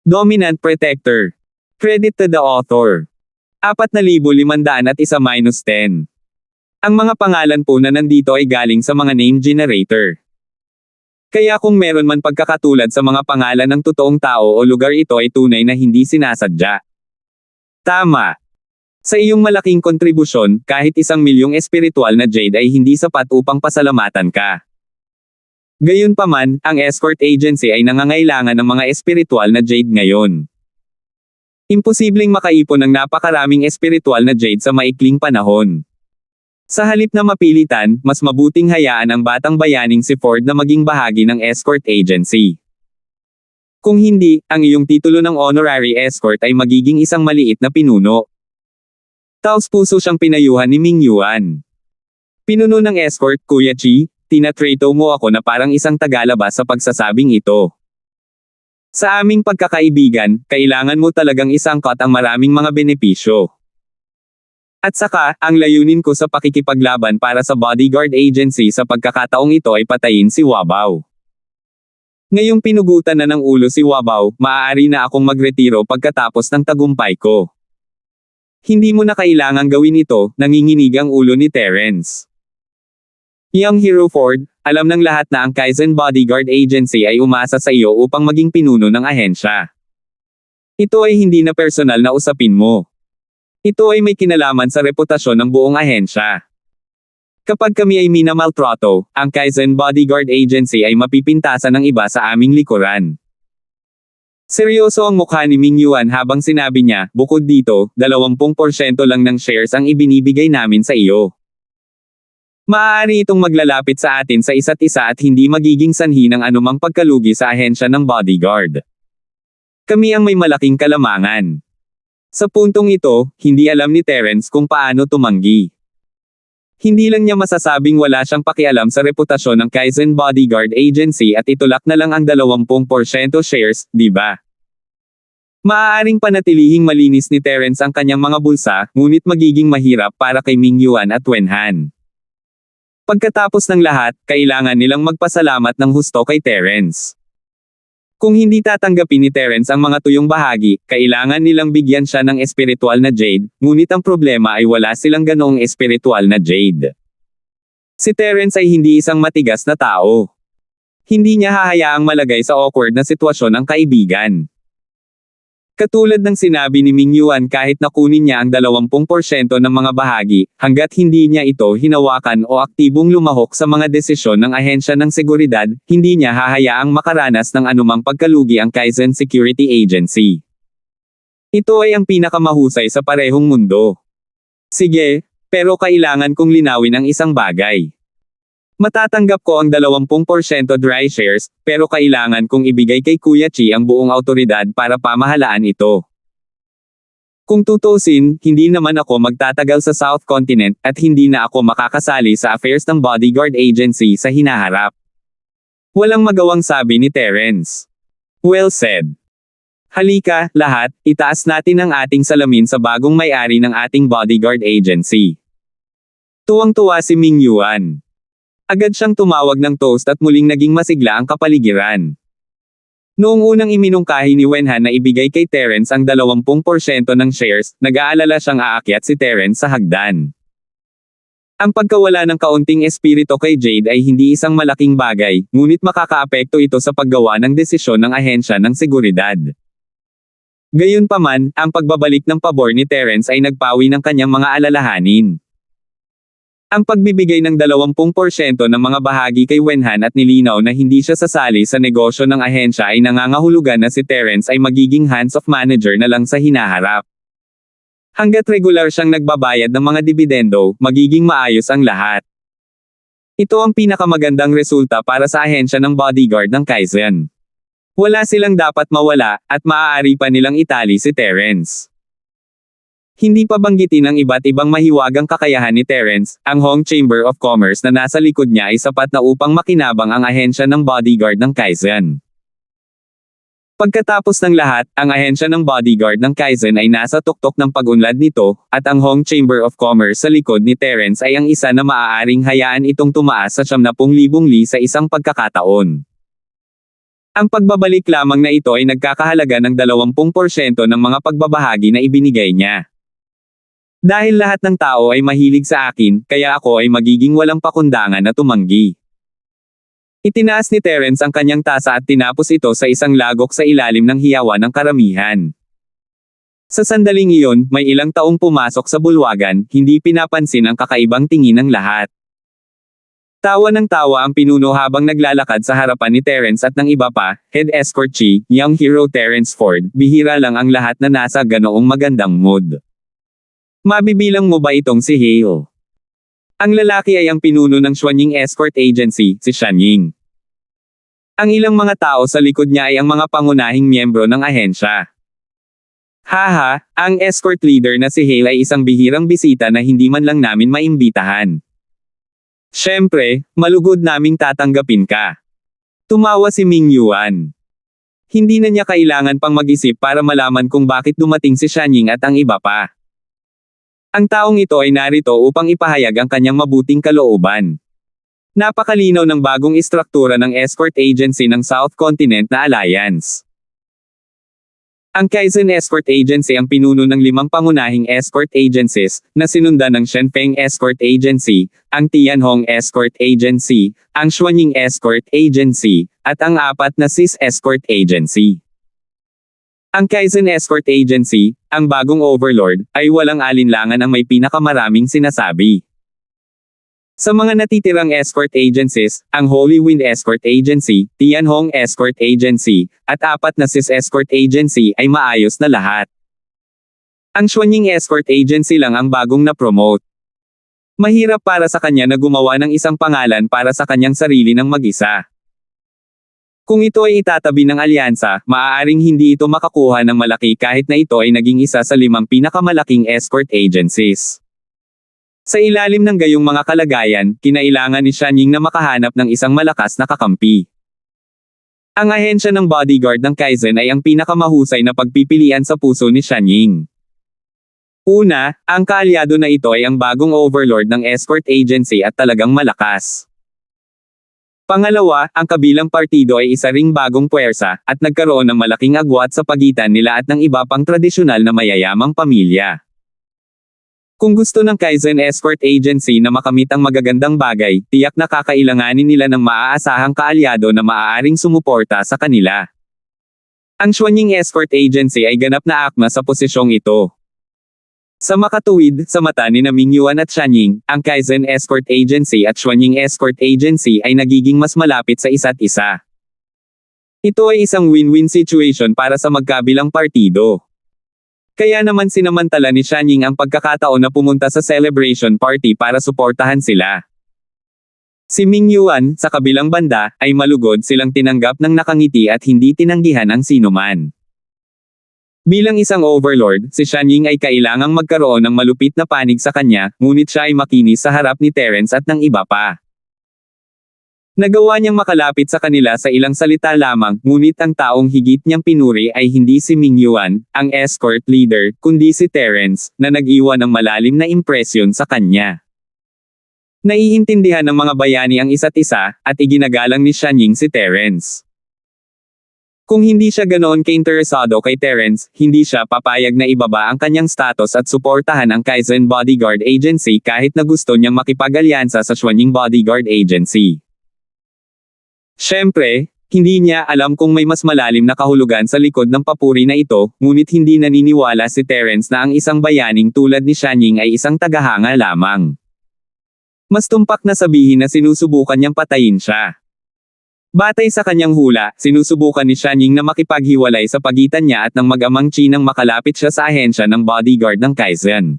Dominant Protector. Credit to the author. 4,501-10. Ang mga pangalan po na nandito ay galing sa mga name generator. Kaya kung meron man pagkakatulad sa mga pangalan ng totoong tao o lugar, ito ay tunay na hindi sinasadya. Tama. Sa iyong malaking kontribusyon, kahit 1,000,000 espiritual na jade ay hindi sapat upang pasalamatan ka. Gayunpaman, ang escort agency ay nangangailangan ng mga espiritual na jade ngayon. Imposibleng makaipon ng napakaraming espiritual na jade sa maikling panahon. Sa halip na mapilitan, mas mabuting hayaan ang batang bayaning si Ford na maging bahagi ng escort agency. Kung hindi, ang iyong titulo ng honorary escort ay magiging isang maliit na pinuno. Taos-puso siyang pinayuhan ni Ming Yuan. Pinuno ng escort, Kuya Chi, tinatrato mo ako na parang isang tagalabas sa pagsasabing ito. Sa aming pagkakaibigan, kailangan mo talagang isangkot ang maraming mga benepisyo. At saka, ang layunin ko sa pakikipaglaban para sa bodyguard agency sa pagkakataong ito ay patayin si Wabaw. Ngayong pinugutan na ng ulo si Wabaw, maaari na akong magretiro pagkatapos ng tagumpay ko. Hindi mo na kailangang gawin ito, nanginginig ang ulo ni Terence. Young Hero Ford, alam ng lahat na ang Kaizen Bodyguard Agency ay umasa sa iyo upang maging pinuno ng ahensya. Ito ay hindi na personal na usapin mo. Ito ay may kinalaman sa reputasyon ng buong ahensya. Kapag kami ay minamaltrato, ang Kaizen Bodyguard Agency ay mapipintasan ng iba sa aming likuran. Seryoso ang mukha ni Ming Yuan habang sinabi niya, bukod dito, 20% lang ng shares ang ibinibigay namin sa iyo. Maaari itong maglalapit sa atin sa isa't isa at hindi magiging sanhi ng anumang pagkalugi sa ahensya ng bodyguard. Kami ang may malaking kalamangan. Sa puntong ito, hindi alam ni Terence kung paano tumanggi. Hindi lang niya masasabing wala siyang pakialam sa reputasyon ng Kaizen Bodyguard Agency at itulak na lang ang 20% shares, di ba? Maaaring panatilihing malinis ni Terence ang kanyang mga bulsa, ngunit magiging mahirap para kay Ming Yuan at Wen Han. Pagkatapos ng lahat, kailangan nilang magpasalamat ng husto kay Terence. Kung hindi tatanggapin ni Terence ang mga tuyong bahagi, kailangan nilang bigyan siya ng espiritual na jade, ngunit ang problema ay wala silang ganoong espiritual na jade. Si Terence ay hindi isang matigas na tao. Hindi niya hahayaang malagay sa awkward na sitwasyon ang kaibigan. Katulad ng sinabi ni Ming Yuan, kahit nakunin niya ang 20% ng mga bahagi, hanggat hindi niya ito hinawakan o aktibong lumahok sa mga desisyon ng ahensya ng seguridad, hindi niya hahayaang makaranas ng anumang pagkalugi ang Kaizen Security Agency. Ito ay ang pinakamahusay sa parehong mundo. Sige, pero kailangan kong linawin ang isang bagay. Matatanggap ko ang 20% dry shares, pero kailangan kong ibigay kay Kuya Chi ang buong autoridad para pamahalaan ito. Kung tutusin, hindi naman ako magtatagal sa South Continent, at hindi na ako makakasali sa affairs ng bodyguard agency sa hinaharap. Walang magawang sabi ni Terence. Well said. Halika, lahat, itaas natin ang ating salamin sa bagong may-ari ng ating bodyguard agency. Tuwang-tuwa si Ming Yuan. Agad siyang tumawag ng toast at muling naging masigla ang kapaligiran. Noong unang iminungkahi ni Wen Han na ibigay kay Terence ang 20% ng shares, nag-aalala siyang aakyat si Terence sa hagdan. Ang pagkawala ng kaunting espiritu kay Jade ay hindi isang malaking bagay, ngunit makakaapekto ito sa paggawa ng desisyon ng ahensya ng seguridad. Gayunpaman, ang pagbabalik ng pabor ni Terence ay nagpawi ng kanyang mga alalahanin. Ang pagbibigay ng 20% ng mga bahagi kay Wen Han at nilinaw na hindi siya sasali sa negosyo ng ahensya ay nangangahulugan na si Terence ay magiging hands-off manager na lang sa hinaharap. Hanggat regular siyang nagbabayad ng mga dibidendo, magiging maayos ang lahat. Ito ang pinakamagandang resulta para sa ahensya ng bodyguard ng Kaizen. Wala silang dapat mawala, at maaari pa nilang itali si Terence. Hindi pa banggitin ang iba't ibang mahiwagang kakayahan ni Terence, ang Hong Chamber of Commerce na nasa likod niya ay sapat na upang makinabang ang ahensya ng bodyguard ng Kaizen. Pagkatapos ng lahat, ang ahensya ng bodyguard ng Kaizen ay nasa tuktok ng pag-unlad nito, at ang Hong Chamber of Commerce sa likod ni Terence ay ang isa na maaaring hayaan itong tumaas sa 70,000 li sa isang pagkakataon. Ang pagbabalik lamang na ito ay nagkakahalaga ng 20% ng mga pagbabahagi na ibinigay niya. Dahil lahat ng tao ay mahilig sa akin, kaya ako ay magiging walang pakundangan na tumanggi. Itinaas ni Terence ang kanyang tasa at tinapos ito sa isang lagok sa ilalim ng hiyawan ng karamihan. Sa sandaling iyon, may ilang taong pumasok sa bulwagan, hindi pinapansin ang kakaibang tingin ng lahat. Tawa ng tawa ang pinuno habang naglalakad sa harapan ni Terence at ng iba pa, Head Escort Chief, Young Hero Terence Ford, bihira lang ang lahat na nasa ganoong magandang mood. Mabibilang mo ba itong si Hale? Ang lalaki ay ang pinuno ng Xuanying Escort Agency, si Shanying. Ang ilang mga tao sa likod niya ay ang mga pangunahing miyembro ng ahensya. Haha, ang escort leader na si Hale ay isang bihirang bisita na hindi man lang namin maimbitahan. Siyempre, malugod naming tatanggapin ka. Tumawa si Ming Yuan. Hindi na niya kailangan pang mag-isip para malaman kung bakit dumating si Shanying at ang iba pa. Ang taong ito ay narito upang ipahayag ang kanyang mabuting kalooban. Napakalinaw ng bagong istruktura ng escort agency ng South Continent na Alliance. Ang Kaizen Escort Agency ang pinuno ng 5 pangunahing escort agencies, na sinundan ng Shenfeng Escort Agency, ang Tianhong Escort Agency, ang Xuanying Escort Agency, at ang 4 na CIS Escort Agency. Ang Kaizen Escort Agency, ang bagong overlord, ay walang alinlangan ang may pinakamaraming sinasabi. Sa mga natitirang escort agencies, ang Holy Wind Escort Agency, Tianhong Escort Agency, at 4 na CIS Escort Agency ay maayos na lahat. Ang Xuanying Escort Agency lang ang bagong na-promote. Mahirap para sa kanya na gumawa ng isang pangalan para sa kanyang sarili ng mag-isa. Kung ito ay itatabi ng alyansa, maaaring hindi ito makakuha ng malaki kahit na ito ay naging isa sa 5 pinakamalaking escort agencies. Sa ilalim ng gayong mga kalagayan, kinailangan ni Shanying na makahanap ng isang malakas na kakampi. Ang ahensya ng bodyguard ng Kaizen ay ang pinakamahusay na pagpipilian sa puso ni Shanying. Una, ang kaalyado na ito ay ang bagong overlord ng escort agency at talagang malakas. Pangalawa, ang kabilang partido ay isa ring bagong puwersa, at nagkaroon ng malaking agwat sa pagitan nila at ng iba pang tradisyonal na mayayamang pamilya. Kung gusto ng Kaizen Escort Agency na makamit ang magagandang bagay, tiyak na kakailanganin nila ng maaasahang kaalyado na maaaring sumuporta sa kanila. Ang Xuanying Escort Agency ay ganap na akma sa posisyong ito. Sa makatuwid, sa mata ni Ming Yuan at Shanying, ang Kaizen Escort Agency at Xuanying Escort Agency ay nagiging mas malapit sa isa't isa. Ito ay isang win-win situation para sa magkabilang partido. Kaya naman sinamantala ni Shanying ang pagkakataon na pumunta sa celebration party para suportahan sila. Si Ming Yuan, sa kabilang banda, ay malugod silang tinanggap ng nakangiti at hindi tinanggihan ang sinuman. Bilang isang overlord, si Shanying ay kailangang magkaroon ng malupit na panig sa kanya, ngunit siya ay makinis sa harap ni Terence at ng iba pa. Nagawa niyang makalapit sa kanila sa ilang salita lamang, ngunit ang taong higit niyang pinuri ay hindi si Ming Yuan, ang escort leader, kundi si Terence, na nag-iwan ng malalim na impresyon sa kanya. Naiintindihan ng mga bayani ang isa't isa, at iginagalang ni Shanying si Terence. Kung hindi siya ganoon kainteresado kay Terence, hindi siya papayag na ibaba ang kanyang status at suportahan ang Kaizen Bodyguard Agency kahit na gusto niyang makipag-alyansa sa Xuanying Bodyguard Agency. Siyempre, hindi niya alam kung may mas malalim na kahulugan sa likod ng papuri na ito, ngunit hindi naniniwala si Terence na ang isang bayaning tulad ni Shanying ay isang tagahanga lamang. Mas tumpak na sabihin na sinusubukan niyang patayin siya. Batay sa kanyang hula, sinusubukan ni Shanying na makipaghiwalay sa pagitan niya at ng mag-amang Chinang makalapit siya sa ahensya ng bodyguard ng Kaizen.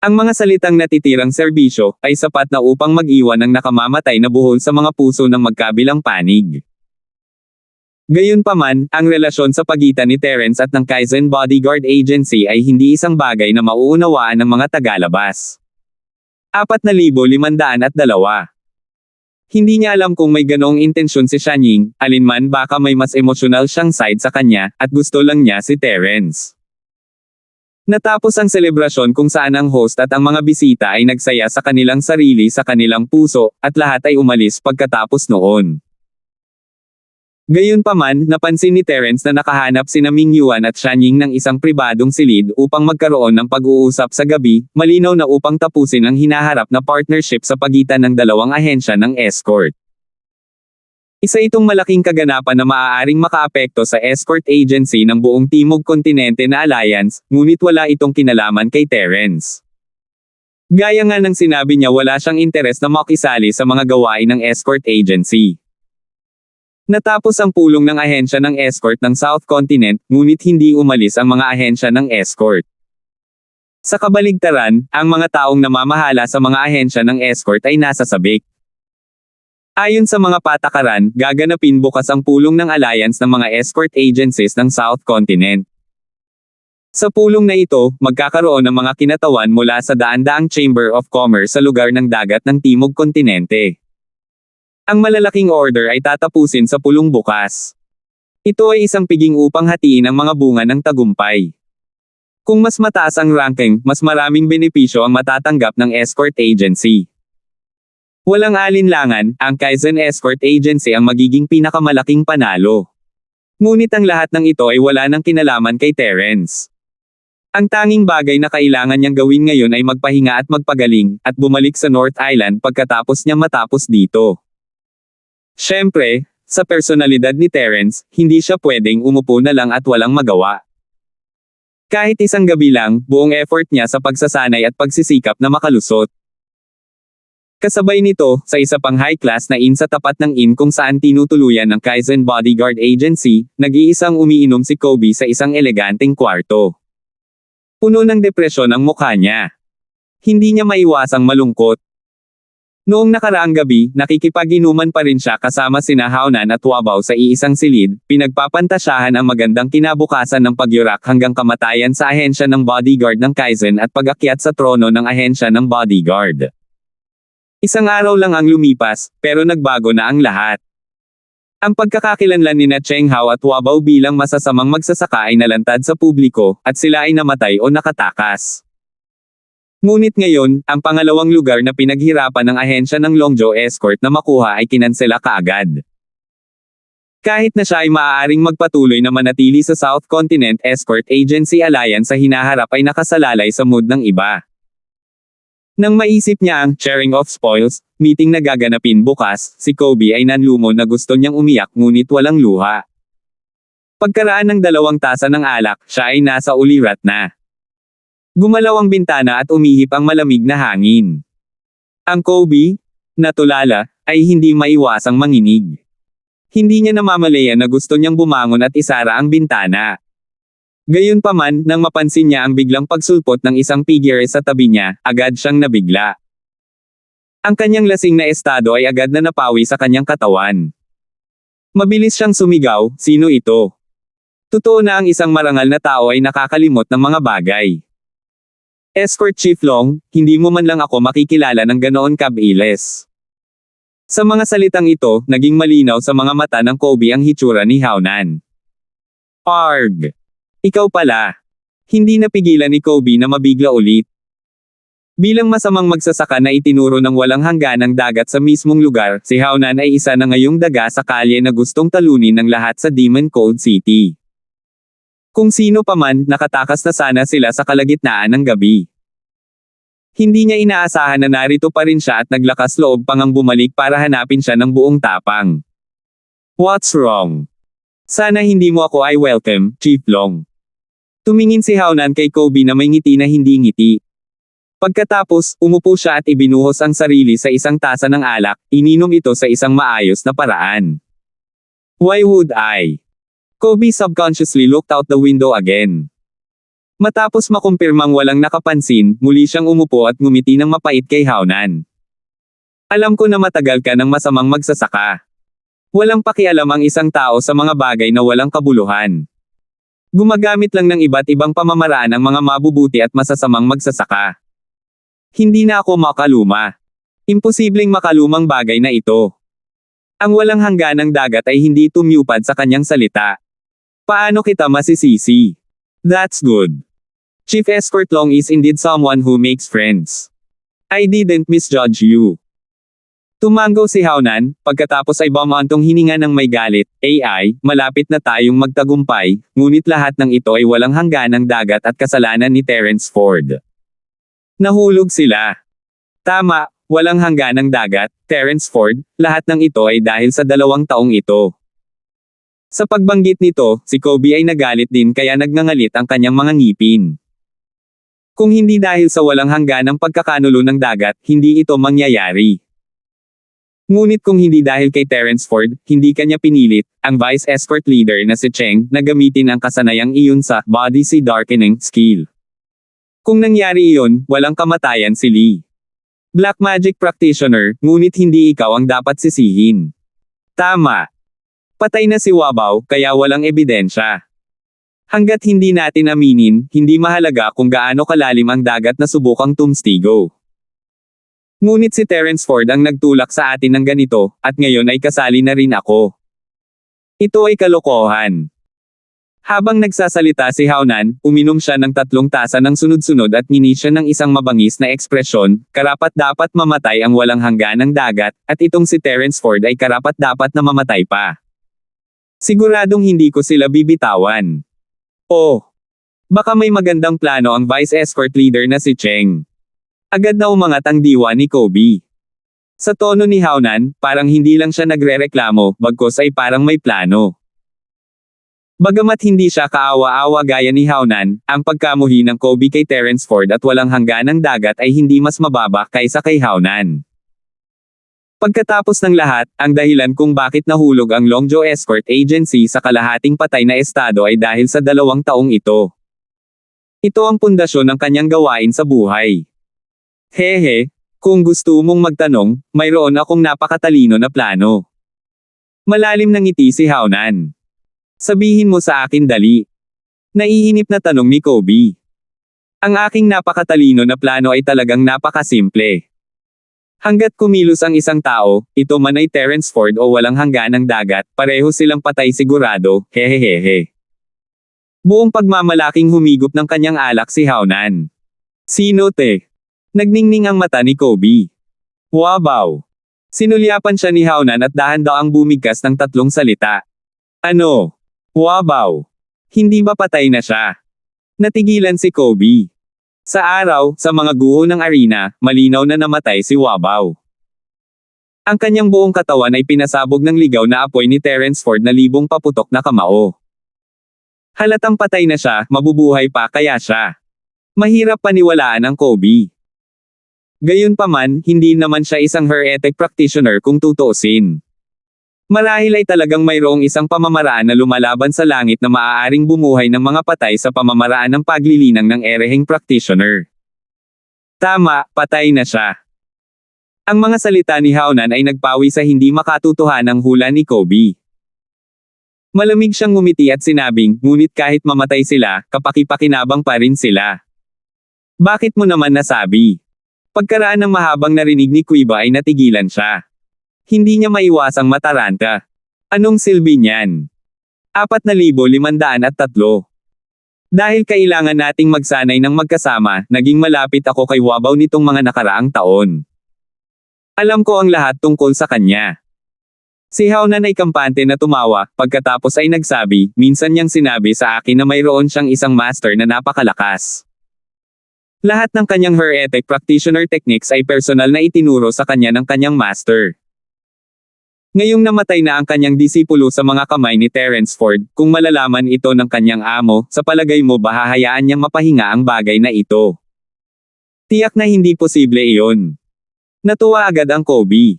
Ang mga salitang natitirang serbisyo ay sapat na upang mag-iwan ng nakamamatay na buhol sa mga puso ng magkabilang panig. Gayunpaman, ang relasyon sa pagitan ni Terence at ng Kaizen Bodyguard Agency ay hindi isang bagay na mauunawaan ng mga tagalabas. 4,502. Hindi niya alam kung may ganoong intensyon si Shanying, alinman baka may mas emosyonal siyang side sa kanya, at gusto lang niya si Terence. Natapos ang selebrasyon kung saan ang host at ang mga bisita ay nagsaya sa kanilang sarili sa kanilang puso, at lahat ay umalis pagkatapos noon. Gayunpaman, napansin ni Terence na nakahanap sina Ming Yuan at Shanying ng isang pribadong silid upang magkaroon ng pag-uusap sa gabi, malinaw na upang tapusin ang hinaharap na partnership sa pagitan ng dalawang ahensya ng escort. Isa itong malaking kaganapan na maaaring makaapekto sa escort agency ng buong Timog Kontinente na alliance, ngunit wala itong kinalaman kay Terence. Gaya nga ng sinabi niya, wala siyang interes na makisali sa mga gawain ng escort agency. Natapos ang pulong ng ahensya ng escort ng South Continent, ngunit hindi umalis ang mga ahensya ng escort. Sa kabaligtaran, ang mga taong namamahala sa mga ahensya ng escort ay nasa sabik. Ayon sa mga patakaran, gaganapin bukas ang pulong ng alliance ng mga escort agencies ng South Continent. Sa pulong na ito, magkakaroon ng mga kinatawan mula sa daan-daang Chamber of Commerce sa lugar ng dagat ng Timog Kontinente. Ang malalaking order ay tatapusin sa pulong bukas. Ito ay isang piging upang hatiin ang mga bunga ng tagumpay. Kung mas mataas ang ranking, mas maraming benepisyo ang matatanggap ng escort agency. Walang alinlangan, ang Kaizen Escort Agency ang magiging pinakamalaking panalo. Ngunit ang lahat ng ito ay wala ng kinalaman kay Terence. Ang tanging bagay na kailangan niyang gawin ngayon ay magpahinga at magpagaling, at bumalik sa North Island pagkatapos niya matapos dito. Siyempre, sa personalidad ni Terence, hindi siya pwedeng umupo na lang at walang magawa. Kahit isang gabi lang, buong effort niya sa pagsasanay at pagsisikap na makalusot. Kasabay nito, sa isa pang high-class na inn sa tapat ng inn kung saan tinutuluyan ng Kaizen Bodyguard Agency, nag-iisang umiinom si Kobe sa isang eleganteng kwarto. Puno ng depresyon ang mukha niya. Hindi niya maiwasang malungkot. Noong nakaraang gabi, nakikipag-inuman pa rin siya kasama sina Haonan at Wabaw sa iisang silid, pinagpapantasyahan ang magandang kinabukasan ng pagyurak hanggang kamatayan sa ahensya ng bodyguard ng Kaizen at pag-akyat sa trono ng ahensya ng bodyguard. Isang araw lang ang lumipas, pero nagbago na ang lahat. Ang pagkakakilanlan nina Cheng Hao at Wabaw bilang masasamang magsasaka ay nalantad sa publiko, at sila ay namatay o nakatakas. Ngunit ngayon, ang pangalawang lugar na pinaghirapan ng ahensya ng Longzhou Escort na makuha ay kinansela kaagad. Kahit na siya ay maaaring magpatuloy na manatili sa South Continent Escort Agency Alliance sa hinaharap ay nakasalalay sa mood ng iba. Nang maisip niya ang sharing of spoils, meeting na gaganapin bukas, si Kobe ay nanlumo na gusto niyang umiyak ngunit walang luha. Pagkaraan ng 2 tasa ng alak, siya ay nasa ulirat na. Gumalaw ang bintana at umihip ang malamig na hangin. Ang Kobe, natulala, ay hindi maiwasang manginig. Hindi niya namamalayan na gusto niyang bumangon at isara ang bintana. Gayunpaman, nang mapansin niya ang biglang pagsulpot ng isang figure sa tabi niya, agad siyang nabigla. Ang kanyang lasing na estado ay agad na napawi sa kanyang katawan. Mabilis siyang sumigaw, "Sino ito?" Totoo na ang isang marangal na tao ay nakakalimot ng mga bagay. Escort Chief Long, hindi mo man lang ako makikilala ng ganoon kabilis. Sa mga salitang ito, naging malinaw sa mga mata ng Kobe ang hitsura ni Haonan. Arg! Ikaw pala. Hindi napigilan ni Kobe na mabigla ulit. Bilang masamang magsasaka na itinuro ng walang hangganang dagat sa mismong lugar, si Haonan ay isa na ngayong daga sa kalye na gustong talunin ng lahat sa Demon Cold City. Kung sino pa man, nakatakas na sana sila sa kalagitnaan ng gabi. Hindi niya inaasahan na narito pa rin siya at naglakas loob pang ang bumalik para hanapin siya ng buong tapang. What's wrong? Sana hindi mo ako ay welcome, Chief Long. Tumingin si Haonan kay Kobe na may ngiti na hindi ngiti. Pagkatapos, umupo siya at ibinuhos ang sarili sa isang tasa ng alak, ininom ito sa isang maayos na paraan. Why would I? Kobe subconsciously looked out the window again. Matapos makumpirmang walang nakapansin, muli siyang umupo at ngumiti ng mapait kay Haonan. Alam ko na matagal ka ng masamang magsasaka. Walang pakialam ang isang tao sa mga bagay na walang kabuluhan. Gumagamit lang ng iba't ibang pamamaraan ang mga mabubuti at masasamang magsasaka. Hindi na ako makaluma. Imposibleng makalumang bagay na ito. Ang walang hangganang dagat ay hindi tumyupad sa kanyang salita. Paano kita masisisi? That's good. Chief Escort Long is indeed someone who makes friends. I didn't misjudge you. Tumango si Haonan, pagkatapos ay bumantong hininga ng may galit, AI, malapit na tayong magtagumpay, ngunit lahat ng ito ay walang hangganang dagat at kasalanan ni Terence Ford. Nahulog sila. Tama, walang hangganang dagat, Terence Ford, lahat ng ito ay dahil sa 2 taong ito. Sa pagbanggit nito, si Kobe ay nagalit din kaya nagngangalit ang kanyang mga ngipin. Kung hindi dahil sa walang hangganang pagkakanulo ng dagat, hindi ito mangyayari. Ngunit kung hindi dahil kay Terence Ford, hindi kanya pinilit, ang vice escort leader na si Cheng, na gamitin ang kasanayang iyon sa body sea darkening skill. Kung nangyari iyon, walang kamatayan si Lee. Black magic practitioner, ngunit hindi ikaw ang dapat sisihin. Tama. Patay na si Wabaw, kaya walang ebidensya. Hanggat hindi natin aminin, hindi mahalaga kung gaano kalalim ang dagat na subukang tumstigo. Ngunit si Terence Ford ang nagtulak sa atin ng ganito, at ngayon ay kasali na rin ako. Ito ay kalokohan. Habang nagsasalita si Haonan, uminom siya ng 3 tasa ng sunod-sunod at ngini siya ng isang mabangis na ekspresyon, karapat-dapat mamatay ang walang hangganang dagat, at itong si Terence Ford ay karapat-dapat na mamatay pa. Siguradong hindi ko sila bibitawan. Oh! Baka may magandang plano ang vice escort leader na si Cheng. Agad na umangat ang diwa ni Kobe. Sa tono ni Haonan, parang hindi lang siya nagrereklamo, bagkus ay parang may plano. Bagamat hindi siya kaawa-awa gaya ni Haonan, ang pagkamuhi ng Kobe kay Terence Ford at walang hangganang dagat ay hindi mas mababa kaysa kay Haonan. Pagkatapos ng lahat, ang dahilan kung bakit nahulog ang Longzhou Escort Agency sa kalahating patay na estado ay dahil sa 2 taong ito. Ito ang pundasyon ng kanyang gawain sa buhay. Hehe, kung gusto mong magtanong, mayroon akong napakatalino na plano. Malalim ng ngiti si Haonan. Sabihin mo sa akin dali. Naiinip na tanong ni Kobe. Ang aking napakatalino na plano ay talagang napakasimple. Hanggat kumilos ang isang tao, ito man ay Terence Ford o walang hangganang dagat, pareho silang patay sigurado, hehehehe. Buong pagmamalaking humigop ng kanyang alak si Haonan. Sino te? Nagningning ang mata ni Kobe. Wabaw. Sinulyapan siya ni Haonan at dahan-daang bumigkas ng 3 salita. Ano? Wabaw. Hindi ba patay na siya? Natigilan si Kobe. Sa araw, sa mga guho ng arena, malinaw na namatay si Wabaw. Ang kanyang buong katawan ay pinasabog ng ligaw na apoy ni Terence Ford na libong paputok na kamao. Halatang patay na siya, mabubuhay pa kaya siya. Mahirap paniwalaan ang Kobe. Gayunpaman, hindi naman siya isang heretic practitioner kung tutuusin. Marahil ay talagang mayroong isang pamamaraan na lumalaban sa langit na maaaring bumuhay ng mga patay sa pamamaraan ng paglilinang ng ereheng practitioner. Tama, patay na siya. Ang mga salita ni Haonan ay nagpawi sa hindi makatutuhanang hula ni Kobe. Malamig siyang ngumiti at sinabing, ngunit kahit mamatay sila, kapaki-pakinabang pa rin sila. Bakit mo naman nasabi? Pagkaraan ng mahabang narinig ni Kuiba ay natigilan siya. Hindi niya maiwasang mataranta. Anong silbi niyan? 4,503. Dahil kailangan nating magsanay ng magkasama, naging malapit ako kay Wabaw nitong mga nakaraang taon. Alam ko ang lahat tungkol sa kanya. Si Haonan ay kampante na tumawa, pagkatapos ay nagsabi, minsan niyang sinabi sa akin na mayroon siyang isang master na napakalakas. Lahat ng kanyang heretic practitioner techniques ay personal na itinuro sa kanya ng kanyang master. Ngayong namatay na ang kanyang disipulo sa mga kamay ni Terence Ford, kung malalaman ito ng kanyang amo, sa palagay mo ba hahayaan niyang mapahinga ang bagay na ito? Tiyak na hindi posible iyon. Natuwa agad ang Kobe.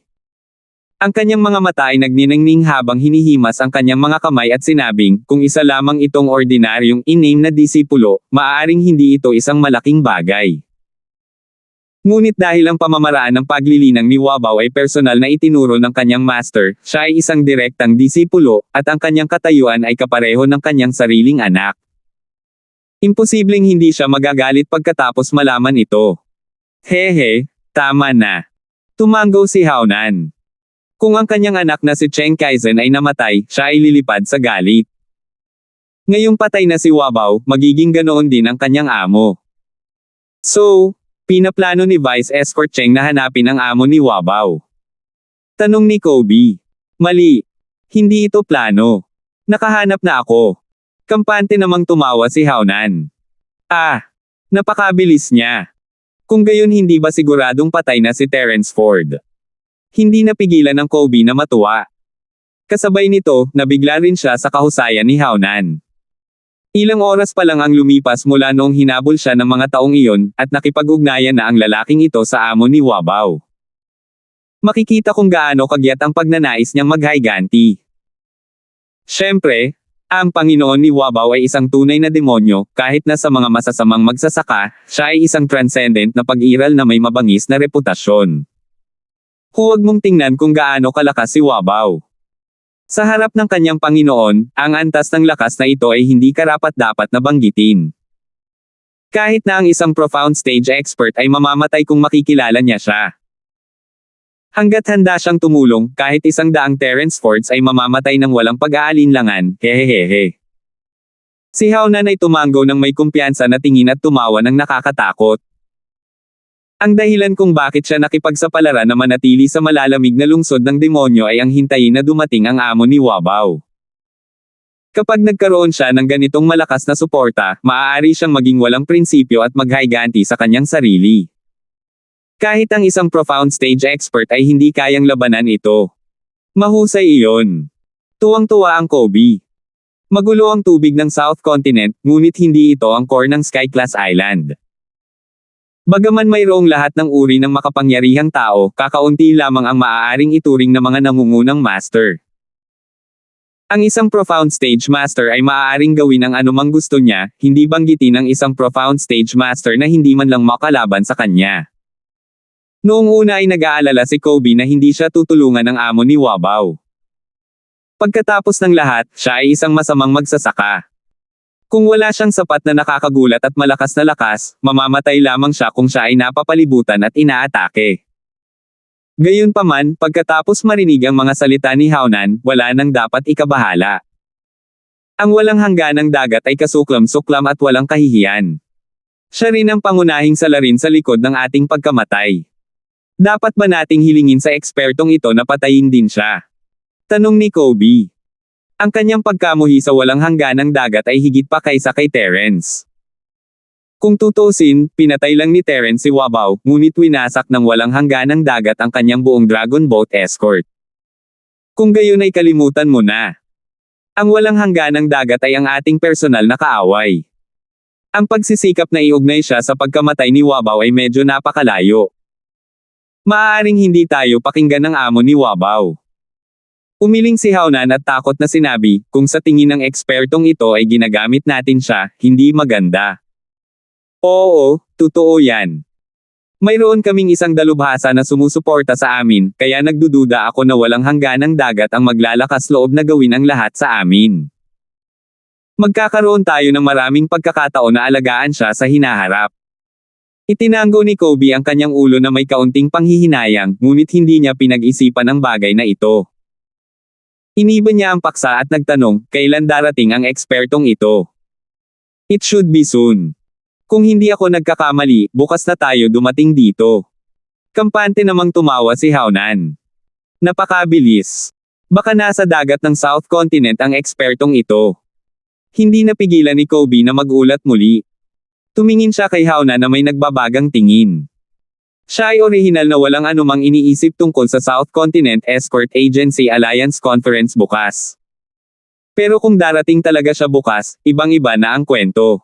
Ang kanyang mga mata ay nagniningning habang hinihimas ang kanyang mga kamay at sinabing, kung isa lamang itong ordinaryong in-name na disipulo, maaaring hindi ito isang malaking bagay. Ngunit dahil ang pamamaraan ng paglilinang ni Wabaw ay personal na itinuro ng kanyang master, siya ay isang direktang disipulo, at ang kanyang katayuan ay kapareho ng kanyang sariling anak. Imposibleng hindi siya magagalit pagkatapos malaman ito. Hehe, tama na. Tumango si Haonan. Kung ang kanyang anak na si Cheng Kaizen ay namatay, siya ay lilipad sa galit. Ngayong patay na si Wabaw, magiging ganoon din ang kanyang amo. So, pinaplano ni Vice Escort Cheng na hanapin ang amo ni Wabaw. Tanong ni Kobe. Mali. Hindi ito plano. Nakahanap na ako. Kampante namang tumawa si Haunan. Ah. Napakabilis niya. Kung gayon hindi ba siguradong patay na si Terence Ford? Hindi napigilan ng Kobe na matuwa. Kasabay nito, nabigla rin siya sa kahusayan ni Haunan. Ilang oras pa lang ang lumipas mula noong hinabol siya ng mga taong iyon, at nakipag-ugnayan na ang lalaking ito sa amo ni Wabaw. Makikita kung gaano kagyat ang pagnanais niyang maghiganti. Siyempre, ang Panginoon ni Wabaw ay isang tunay na demonyo, kahit na sa mga masasamang magsasaka, siya ay isang transcendent na pag-iral na may mabangis na reputasyon. Huwag mong tingnan kung gaano kalakas si Wabaw. Sa harap ng kanyang Panginoon, ang antas ng lakas na ito ay hindi karapat-dapat na banggitin. Kahit na ang isang profound stage expert ay mamamatay kung makikilala niya siya. Hanggat handa siyang tumulong, kahit 100 Terence Fords ay mamamatay ng walang pag-aalinlangan, hehehehe. Si Haunan ay tumango ng may kumpiyansa na tingin at tumawa ng nakakatakot. Ang dahilan kung bakit siya nakipagsapalaran na manatili sa malalamig na lungsod ng demonyo ay ang hintayin na dumating ang amo ni Wabaw. Kapag nagkaroon siya ng ganitong malakas na suporta, maaari siyang maging walang prinsipyo at maghiganti sa kanyang sarili. Kahit ang isang profound stage expert ay hindi kayang labanan ito. Mahusay iyon. Tuwang-tuwa ang Kobe. Magulo ang tubig ng South Continent, ngunit hindi ito ang core ng Sky-class Island. Bagaman mayroong lahat ng uri ng makapangyarihang tao, kakaunti lamang ang maaaring ituring na mga nangungunang master. Ang isang profound stage master ay maaaring gawin ang anumang gusto niya, hindi banggitin ang isang profound stage master na hindi man lang makalaban sa kanya. Noong una ay nag-aalala si Kobe na hindi siya tutulungan ng amo ni Wabaw. Pagkatapos ng lahat, siya ay isang masamang magsasaka. Kung wala siyang sapat na nakakagulat at malakas na lakas, mamamatay lamang siya kung siya ay napapalibutan at inaatake. Gayunpaman, pagkatapos marinig ang mga salita ni Haunan, wala nang dapat ikabahala. Ang walang hangganang dagat ay kasuklam-suklam at walang kahihiyan. Siya rin ang pangunahing salarin sa likod ng ating pagkamatay. Dapat ba nating hilingin sa ekspertong ito na patayin din siya? Tanong ni Kobe. Ang kanyang pagkamuhi sa walang hangganang dagat ay higit pa kaysa kay Terence. Kung tutusin, pinatay lang ni Terence si Wabaw, ngunit winasak ng walang hangganang dagat ang kanyang buong Dragon Boat Escort. Kung gayon ay kalimutan mo na. Ang walang hangganang dagat ay ang ating personal na kaaway. Ang pagsisikap na iugnay siya sa pagkamatay ni Wabaw ay medyo napakalayo. Maaaring hindi tayo pakinggan ng amo ni Wabaw. Umiling si Haunan at takot na sinabi, kung sa tingin ng ekspertong ito ay ginagamit natin siya, hindi maganda. Oo, totoo yan. Mayroon kaming isang dalubhasa na sumusuporta sa amin, kaya nagdududa ako na walang hangganang dagat ang maglalakas loob na gawin ang lahat sa amin. Magkakaroon tayo ng maraming pagkakataon na alagaan siya sa hinaharap. Itinanggo ni Kobe ang kanyang ulo na may kaunting panghihinayang, ngunit hindi niya pinag-isipan ang bagay na ito. Iniba niya ang paksa at nagtanong, kailan darating ang ekspertong ito? It should be soon. Kung hindi ako nagkakamali, bukas na tayo dumating dito. Kampante namang tumawa si Haunan. Napakabilis. Baka nasa dagat ng South Continent ang ekspertong ito. Hindi napigilan ni Kobe na magulat muli. Tumingin siya kay Haunan na may nagbabagang tingin. Siya ay orihinal na walang anumang iniisip tungkol sa South Continent Escort Agency Alliance Conference bukas. Pero kung darating talaga siya bukas, ibang-iba na ang kwento.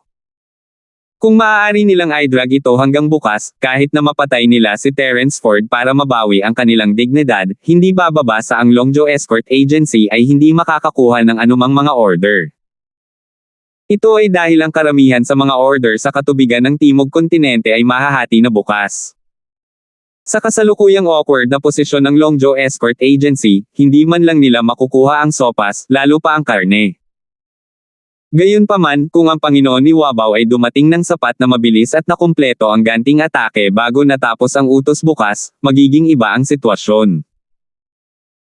Kung maaari nilang i-drag ito hanggang bukas, kahit na mapatay nila si Terence Ford para mabawi ang kanilang dignidad, hindi bababa sa ang Longjo Escort Agency ay hindi makakakuha ng anumang mga order. Ito ay dahil ang karamihan sa mga order sa katubigan ng Timog Kontinente ay mahahati na bukas. Sa kasalukuyang awkward na posisyon ng Longjo Escort Agency, hindi man lang nila makukuha ang sopas, lalo pa ang karne. Gayunpaman, kung ang Panginoon ni Wabaw ay dumating ng sapat na mabilis at nakumpleto ang ganting atake bago natapos ang utos bukas, magiging iba ang sitwasyon.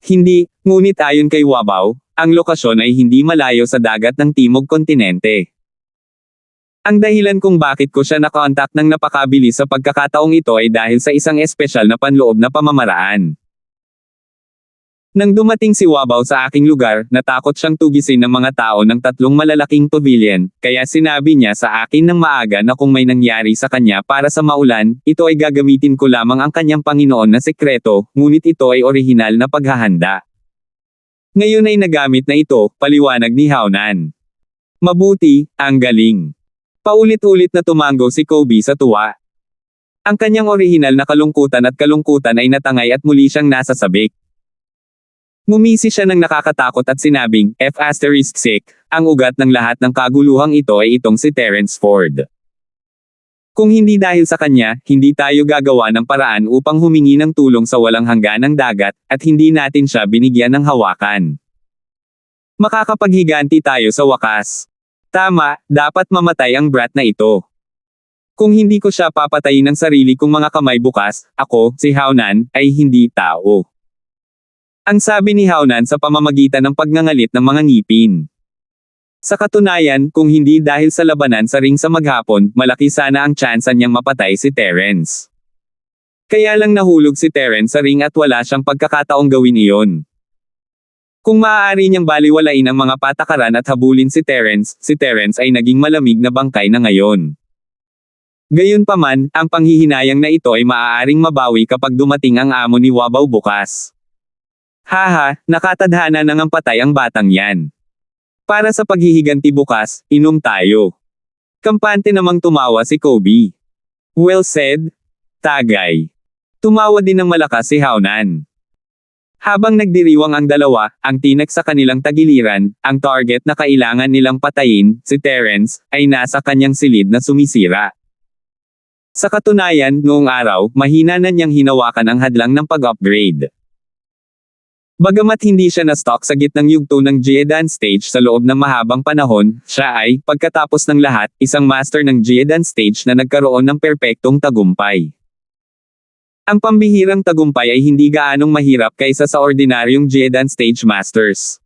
Hindi, ngunit ayon kay Wabaw, ang lokasyon ay hindi malayo sa dagat ng Timog Kontinente. Ang dahilan kung bakit ko siya nakontak ng napakabilis sa pagkakataong ito ay dahil sa isang espesyal na panloob na pamamaraan. Nang dumating si Wabaw sa aking lugar, natakot siyang tugisin ng mga tao ng 3 malalaking pavilion, kaya sinabi niya sa akin ng maaga na kung may nangyari sa kanya para sa maulan, ito ay gagamitin ko lamang ang kanyang Panginoon na sekreto, ngunit ito ay orihinal na paghahanda. Ngayon ay nagamit na ito, paliwanag ni Haunan. Mabuti, ang galing. Paulit-ulit na tumango si Kobe sa tuwa. Ang kanyang orihinal na kalungkutan ay natangay at muli siyang nasasabik. Ngumisi siya ng nakakatakot at sinabing, F***, ang ugat ng lahat ng kaguluhang ito ay itong si Terence Ford. Kung hindi dahil sa kanya, hindi tayo gagawa ng paraan upang humingi ng tulong sa walang hangganang dagat, at hindi natin siya binigyan ng hawakan. Makakapaghiganti tayo sa wakas. Tama, dapat mamatay ang brat na ito. Kung hindi ko siya papatayin ng sarili kong mga kamay bukas, ako, si Haunan, ay hindi tao. Ang sabi ni Haunan sa pamamagitan ng pagngangalit ng mga ngipin. Sa katunayan, kung hindi dahil sa labanan sa ring sa maghapon, malaki sana ang tsansa niyang mapatay si Terence. Kaya lang nahulog si Terence sa ring at wala siyang pagkakataong gawin iyon. Kung maaari niyang baliwalain ang mga patakaran at habulin si Terence ay naging malamig na bangkay na ngayon. Gayunpaman, ang panghihinayang na ito ay maaaring mabawi kapag dumating ang amo ni Wabaw bukas. Haha, nakatadhana nang ang patay ang batang yan. Para sa paghihiganti bukas, inom tayo. Kampante namang tumawa si Kobe. Well said. Tagay. Tumawa din ng malakas si Haunan. Habang nagdiriwang ang dalawa, ang tinak sa kanilang tagiliran, ang target na kailangan nilang patayin, si Terence, ay nasa kanyang silid na sumisira. Sa katunayan, noong araw, mahina na niyang hinawakan ang hadlang ng pag-upgrade. Bagamat hindi siya na-stock sa gitnang yugto ng Geodan stage sa loob ng mahabang panahon, siya ay, pagkatapos ng lahat, isang master ng Geodan stage na nagkaroon ng perpektong tagumpay. Ang pambihirang tagumpay ay hindi gaanong mahirap kaysa sa ordinaryong Geodan stage masters.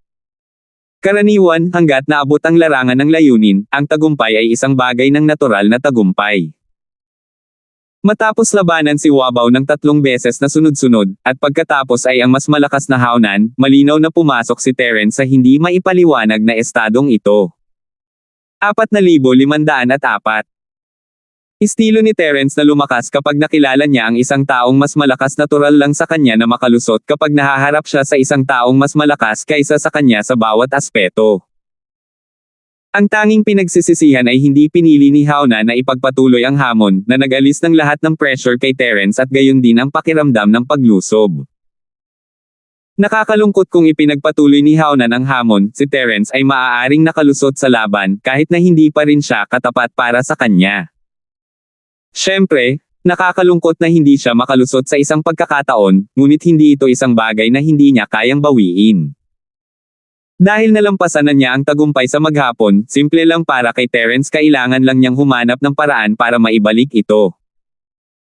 Karaniwan, hanggat naabot ang larangan ng layunin, ang tagumpay ay isang bagay ng natural na tagumpay. Matapos labanan si Wabaw ng 3 beses na sunod-sunod, at pagkatapos ay ang mas malakas na Haunan, malinaw na pumasok si Terence sa hindi maipaliwanag na estadong ito. 4,504. Estilo ni Terence na lumakas kapag nakilala niya ang isang taong mas malakas, natural lang sa kanya na makalusot kapag nahaharap siya sa isang taong mas malakas kaysa sa kanya sa bawat aspeto. Ang tanging pinagsisisihan ay hindi pinili ni Haunan na ipagpatuloy ang hamon, na nag-alis ng lahat ng pressure kay Terence at gayon din ang pakiramdam ng paglusob. Nakakalungkot kung ipinagpatuloy ni Haunan ang hamon, si Terence ay maaaring nakalusot sa laban, kahit na hindi pa rin siya katapat para sa kanya. Siyempre, nakakalungkot na hindi siya makalusot sa isang pagkakataon, ngunit hindi ito isang bagay na hindi niya kayang bawiin. Dahil nalampasan na niya ang tagumpay sa maghapon, simple lang para kay Terence, kailangan lang niyang humanap ng paraan para maibalik ito.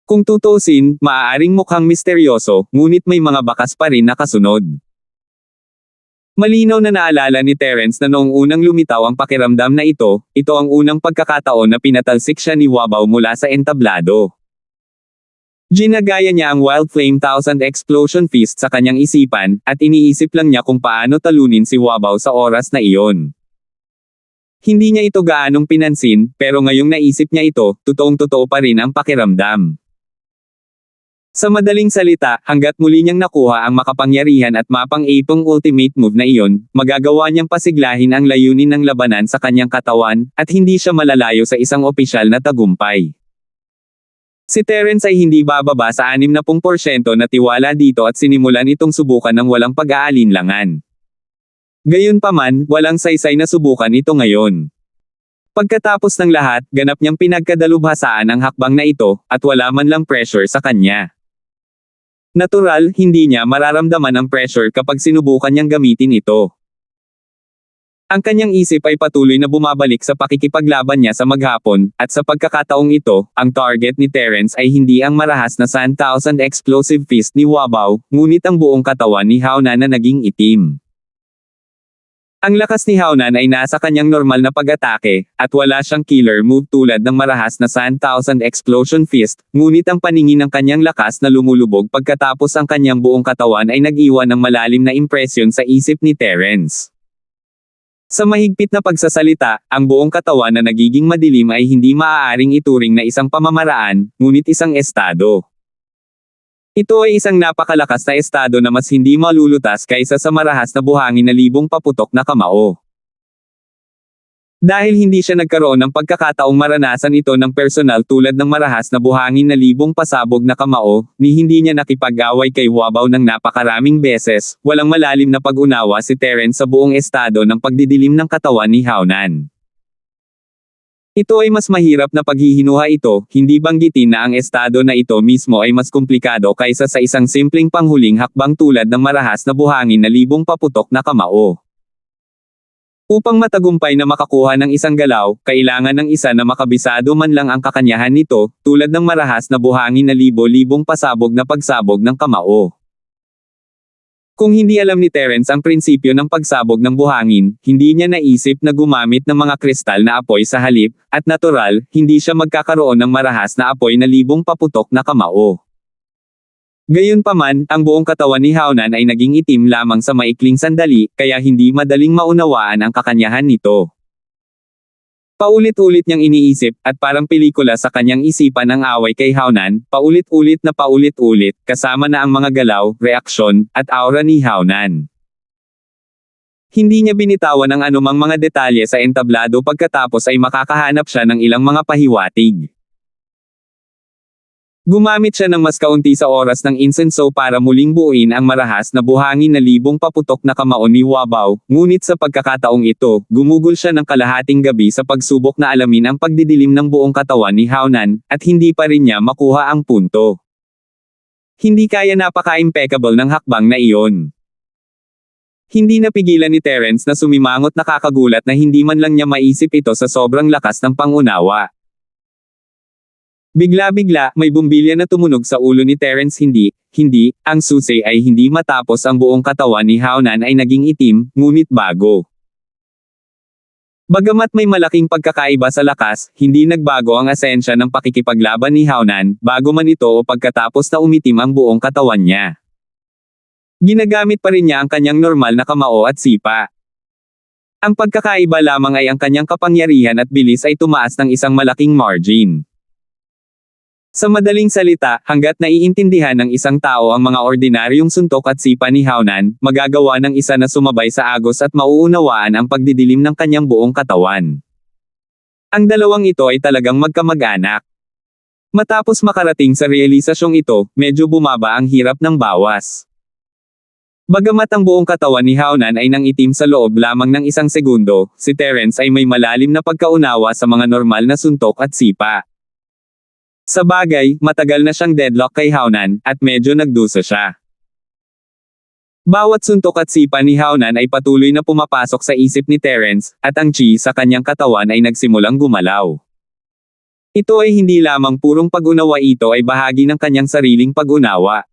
Kung tutusin, maaaring mukhang misteryoso, ngunit may mga bakas pa rin na kasunod. Malinaw na naalala ni Terence na noong unang lumitaw ang pakiramdam na ito ang unang pagkakataon na pinatalsik siya ni Wabaw mula sa entablado. Ginagaya niya ang Wild Flame 1000 Explosion Fist sa kanyang isipan, at iniisip lang niya kung paano talunin si Wabaw sa oras na iyon. Hindi niya ito gaanong pinansin, pero ngayong naisip niya ito, totoong-totoo pa rin ang pakiramdam. Sa madaling salita, hanggat muli niyang nakuha ang makapangyarihan at mapang-ipong ultimate move na iyon, magagawa niyang pasiglahin ang layunin ng labanan sa kanyang katawan, at hindi siya malalayo sa isang opisyal na tagumpay. Si Terence ay hindi bababa sa 60% na tiwala dito at sinimulan itong subukan ng walang pag-aalinlangan. Gayunpaman, walang saysay na subukan ito ngayon. Pagkatapos ng lahat, ganap niyang pinagkadalubhasaan ang hakbang na ito, at wala man lang pressure sa kanya. Natural, hindi niya mararamdaman ang pressure kapag sinubukan niyang gamitin ito. Ang kanyang isip ay patuloy na bumabalik sa pakikipaglaban niya sa maghapon, at sa pagkakataong ito, ang target ni Terence ay hindi ang marahas na 10,000 explosive fist ni Wabaw, ngunit ang buong katawan ni Haunan na naging itim. Ang lakas ni Hao Nan ay nasa kanyang normal na pag-atake, at wala siyang killer move tulad ng marahas na 10,000 Explosion Fist, ngunit ang paningin ng kanyang lakas na lumulubog pagkatapos ang kanyang buong katawan ay nag-iwan ng malalim na impresyon sa isip ni Terence. Sa mahigpit na pagsasalita, ang buong katawan na nagiging madilim ay hindi maaaring ituring na isang pamamaraan, ngunit isang estado. Ito ay isang napakalakas na estado na mas hindi malulutas kaysa sa marahas na buhangin na libong paputok na kamao. Dahil hindi siya nagkaroon ng pagkakataong maranasan ito ng personal tulad ng marahas na buhangin na libong pasabog na kamao, ni hindi niya nakipag-away kay Wabaw ng napakaraming beses, walang malalim na pag-unawa si Terence sa buong estado ng pagdidilim ng katawan ni Hao Nan. Ito ay mas mahirap na paghihinuha ito, hindi banggitin na ang estado na ito mismo ay mas komplikado kaysa sa isang simpleng panghuling hakbang tulad ng marahas na buhangin na libong paputok na kamao. Upang matagumpay na makakuha ng isang galaw, kailangan ng isa na makabisado man lang ang kakanyahan nito, tulad ng marahas na buhangin na libo-libong pasabog na pagsabog ng kamao. Kung hindi alam ni Terence ang prinsipyo ng pagsabog ng buhangin, hindi niya naisip na gumamit ng mga kristal na apoy sa halip, at natural, hindi siya magkakaroon ng marahas na apoy na libong paputok na kamao. Gayunpaman, ang buong katawan ni Hao Nan ay naging itim lamang sa maikling sandali, kaya hindi madaling maunawaan ang kakanyahan nito. Paulit-ulit niyang iniisip, at parang pelikula sa kanyang isipan ang away kay Hao Nan, paulit-ulit na paulit-ulit, kasama na ang mga galaw, reaksyon, at aura ni Hao Nan. Hindi niya binitawan ang anumang mga detalye sa entablado pagkatapos ay makakahanap siya ng ilang mga pahiwatig. Gumamit siya ng mas kaunti sa oras ng insenso para muling buuin ang marahas na buhangin na libong paputok na kamao ni Wabaw, ngunit sa pagkakataong ito, gumugol siya ng kalahating gabi sa pagsubok na alamin ang pagdidilim ng buong katawan ni Hao Nan, at hindi pa rin niya makuha ang punto. Hindi kaya napaka-impeccable ng hakbang na iyon. Hindi napigilan ni Terence na sumimangot nakakagulat na hindi man lang niya maisip ito sa sobrang lakas ng pangunawa. Bigla-bigla, may bumbilya na tumunog sa ulo ni Terence hindi, ang susi ay hindi matapos ang buong katawan ni Hao Nan ay naging itim, ngunit bago. Bagamat may malaking pagkakaiba sa lakas, hindi nagbago ang asensya ng pakikipaglaban ni Hao Nan, bago man ito o pagkatapos na umitim ang buong katawan niya. Ginagamit pa rin niya ang kanyang normal na kamao at sipa. Ang pagkakaiba lamang ay ang kanyang kapangyarihan at bilis ay tumaas ng isang malaking margin. Sa madaling salita, hanggat naiintindihan ng isang tao ang mga ordinaryong suntok at sipa ni Hao Nan, magagawa ng isa na sumabay sa agos at mauunawaan ang pagdidilim ng kanyang buong katawan. Ang dalawang ito ay talagang magkamag-anak. Matapos makarating sa realisasyong ito, medyo bumaba ang hirap ng bawas. Bagamat ang buong katawan ni Hao Nan ay nangitim sa loob lamang ng isang segundo, si Terence ay may malalim na pagkaunawa sa mga normal na suntok at sipa. Sa bagay, matagal na siyang deadlock kay Hao Nan, at medyo nagdusa siya. Bawat suntok at sipa ni Hao Nan ay patuloy na pumapasok sa isip ni Terence, at ang chi sa kanyang katawan ay nagsimulang gumalaw. Ito ay hindi lamang purong pag-unawa, ito ay bahagi ng kanyang sariling pag-unawa.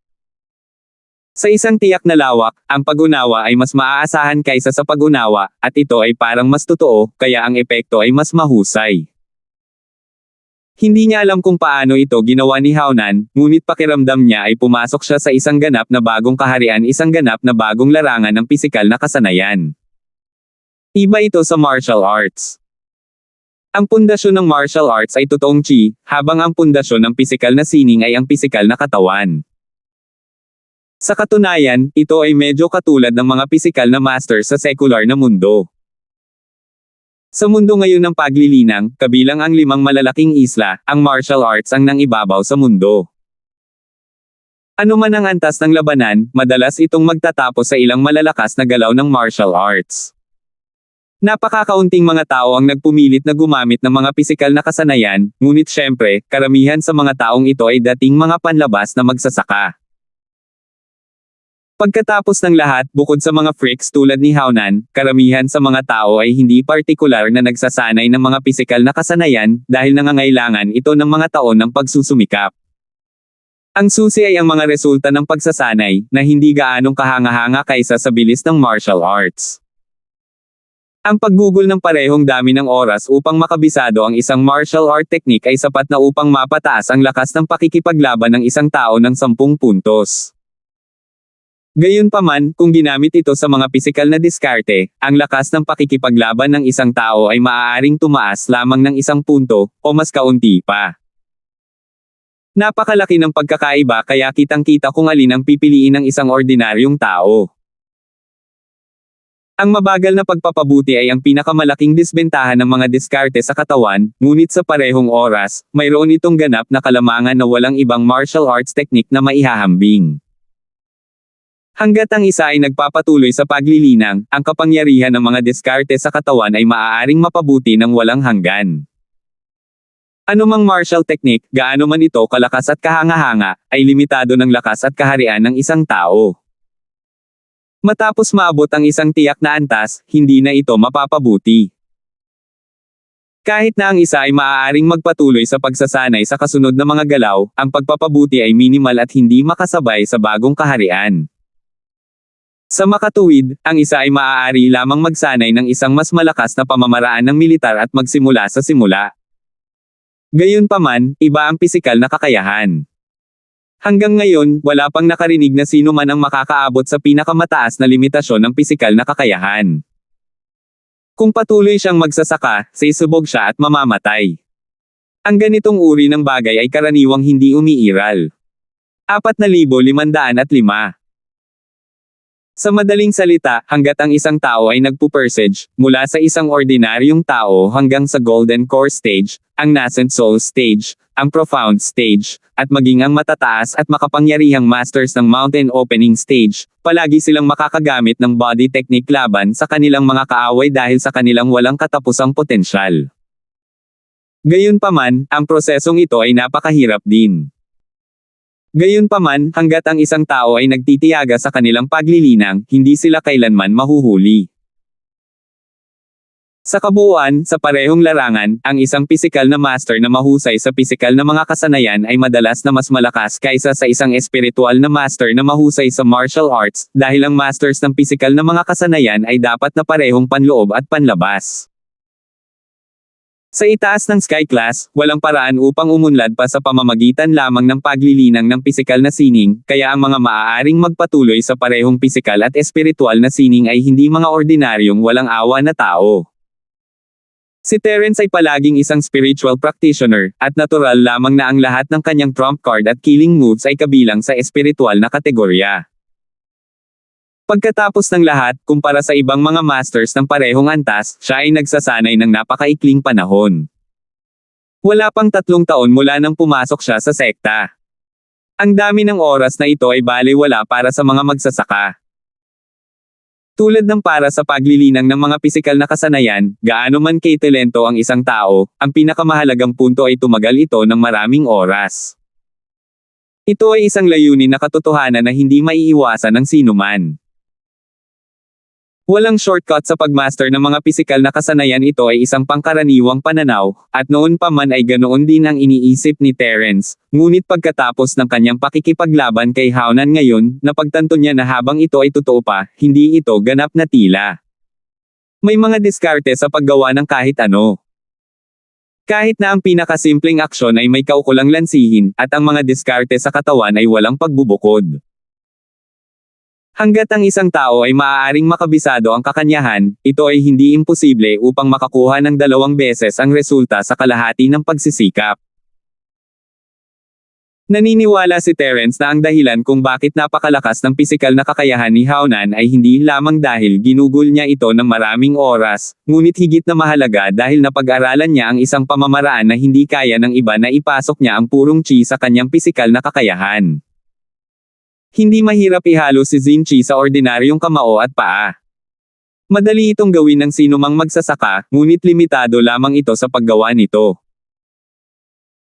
Sa isang tiyak na lawak, ang pag-unawa ay mas maaasahan kaysa sa pag-unawa, at ito ay parang mas totoo, kaya ang epekto ay mas mahusay. Hindi niya alam kung paano ito ginawa ni Hao Nan, ngunit pakiramdam niya ay pumasok siya sa isang ganap na bagong kaharian, isang ganap na bagong larangan ng pisikal na kasanayan. Iba ito sa martial arts. Ang pundasyon ng martial arts ay totoong chi, habang ang pundasyon ng pisikal na sining ay ang pisikal na katawan. Sa katunayan, ito ay medyo katulad ng mga pisikal na masters sa sekular na mundo. Sa mundo ngayon ng paglilinang, kabilang ang 5 malalaking isla, ang martial arts ang nangibabaw sa mundo. Ano man ang antas ng labanan, madalas itong magtatapos sa ilang malalakas na galaw ng martial arts. Napakakaunting mga tao ang nagpumilit na gumamit ng mga pisikal na kasanayan, ngunit syempre, karamihan sa mga taong ito ay dating mga panlabas na magsasaka. Pagkatapos ng lahat, bukod sa mga freaks tulad ni Hao Nan, karamihan sa mga tao ay hindi partikular na nagsasanay ng mga pisikal na kasanayan, dahil nangangailangan ito ng mga taon ng pagsusumikap. Ang susi ay ang mga resulta ng pagsasanay, na hindi gaanong kahanga-hanga kaysa sa bilis ng martial arts. Ang paggugol ng parehong dami ng oras upang makabisado ang isang martial art technique ay sapat na upang mapataas ang lakas ng pakikipaglaban ng isang tao ng 10 puntos. Gayunpaman, kung ginamit ito sa mga pisikal na diskarte, ang lakas ng pakikipaglaban ng isang tao ay maaaring tumaas lamang ng 1 punto, o mas kaunti pa. Napakalaki ng pagkakaiba kaya kitang-kita kung alin ang pipiliin ng isang ordinaryong tao. Ang mabagal na pagpapabuti ay ang pinakamalaking disbentahan ng mga diskarte sa katawan, ngunit sa parehong oras, mayroon itong ganap na kalamangan na walang ibang martial arts technique na maihahambing. Hanggat ang isa ay nagpapatuloy sa paglilinang, ang kapangyarihan ng mga diskarte sa katawan ay maaaring mapabuti ng walang hanggan. Anumang martial technique, gaano man ito kalakas at kahanga-hanga, ay limitado ng lakas at kaharian ng isang tao. Matapos maabot ang isang tiyak na antas, hindi na ito mapapabuti. Kahit na ang isa ay maaaring magpatuloy sa pagsasanay sa kasunod na mga galaw, ang pagpapabuti ay minimal at hindi makasabay sa bagong kaharian. Sa makatuwid, ang isa ay maaari lamang magsanay ng isang mas malakas na pamamaraan ng militar at magsimula sa simula. Gayunpaman, iba ang pisikal na kakayahan. Hanggang ngayon, wala pang nakarinig na sino man ang makakaabot sa pinakamataas na limitasyon ng pisikal na kakayahan. Kung patuloy siyang magsasaka, sisubog siya at mamamatay. Ang ganitong uri ng bagay ay karaniwang hindi umiiral. 4,505. Sa madaling salita, hanggat ang isang tao ay nagpupersage, mula sa isang ordinaryong tao hanggang sa Golden Core Stage, ang Nascent Soul Stage, ang Profound Stage, at maging ang matataas at makapangyarihang Masters ng Mountain Opening Stage, palagi silang makakagamit ng body technique laban sa kanilang mga kaaway dahil sa kanilang walang katapusang potensyal. Gayunpaman, ang prosesong ito ay napakahirap din. Gayunpaman, hanggat ang isang tao ay nagtitiyaga sa kanilang paglilinang, hindi sila kailanman mahuhuli. Sa kabuuan, sa parehong larangan, ang isang pisikal na master na mahusay sa pisikal na mga kasanayan ay madalas na mas malakas kaysa sa isang espiritual na master na mahusay sa martial arts, dahil ang masters ng pisikal na mga kasanayan ay dapat na parehong panloob at panlabas. Sa itaas ng Sky Class, walang paraan upang umunlad pa sa pamamagitan lamang ng paglilinang ng pisikal na sining, kaya ang mga maaaring magpatuloy sa parehong pisikal at espiritual na sining ay hindi mga ordinaryong walang awa na tao. Si Terence ay palaging isang spiritual practitioner, at natural lamang na ang lahat ng kanyang trump card at killing moves ay kabilang sa espiritual na kategorya. Pagkatapos ng lahat, kumpara sa ibang mga masters ng parehong antas, siya ay nagsasanay ng napakaikling panahon. Wala pang 3 taon mula nang pumasok siya sa sekta. Ang dami ng oras na ito ay balewala para sa mga magsasaka. Tulad ng para sa paglilinang ng mga pisikal na kasanayan, gaano man kaitalento ang isang tao, ang pinakamahalagang punto ay tumagal ito ng maraming oras. Ito ay isang layunin na katotohanan na hindi maiiwasan ng sinuman. Walang shortcut sa pagmaster ng mga pisikal na kasanayan. Ito ay isang pangkaraniwang pananaw, at noon pa man ay ganoon din ang iniisip ni Terence, ngunit pagkatapos ng kanyang pakikipaglaban kay Haunan ngayon, napagtanto niya na habang ito ay totoo pa, hindi ito ganap na tila. May mga diskarte sa paggawa ng kahit ano. Kahit na ang pinakasimpleng aksyon ay may kaukulang lansihin, at ang mga diskarte sa katawan ay walang pagbubukod. Hanggat ang isang tao ay maaaring makabisado ang kakanyahan, ito ay hindi imposible upang makakuha ng 2 beses ang resulta sa kalahati ng pagsisikap. Naniniwala si Terence na ang dahilan kung bakit napakalakas ng pisikal na kakayahan ni Haunan ay hindi lamang dahil ginugol niya ito ng maraming oras, ngunit higit na mahalaga dahil napag-aralan niya ang isang pamamaraan na hindi kaya ng iba na ipasok niya ang purong chi sa kanyang pisikal na kakayahan. Hindi mahirap ihalo si Xin Chi sa ordinaryong kamao at paa. Madali itong gawin ng sinumang magsasaka, ngunit limitado lamang ito sa paggawa nito.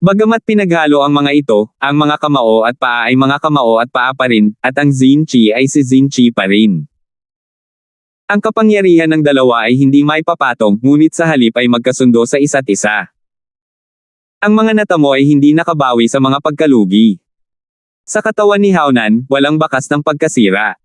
Bagamat pinaghalo ang mga ito, ang mga kamao at paa ay mga kamao at paa pa rin, at ang Xin Chi ay si Xin Chi pa rin. Ang kapangyarihan ng dalawa ay hindi maipapatong, ngunit sa halip ay magkasundo sa isa't isa. Ang mga natamo ay hindi nakabawi sa mga pagkalugi. Sa katawan ni Haunan, walang bakas ng pagkasira.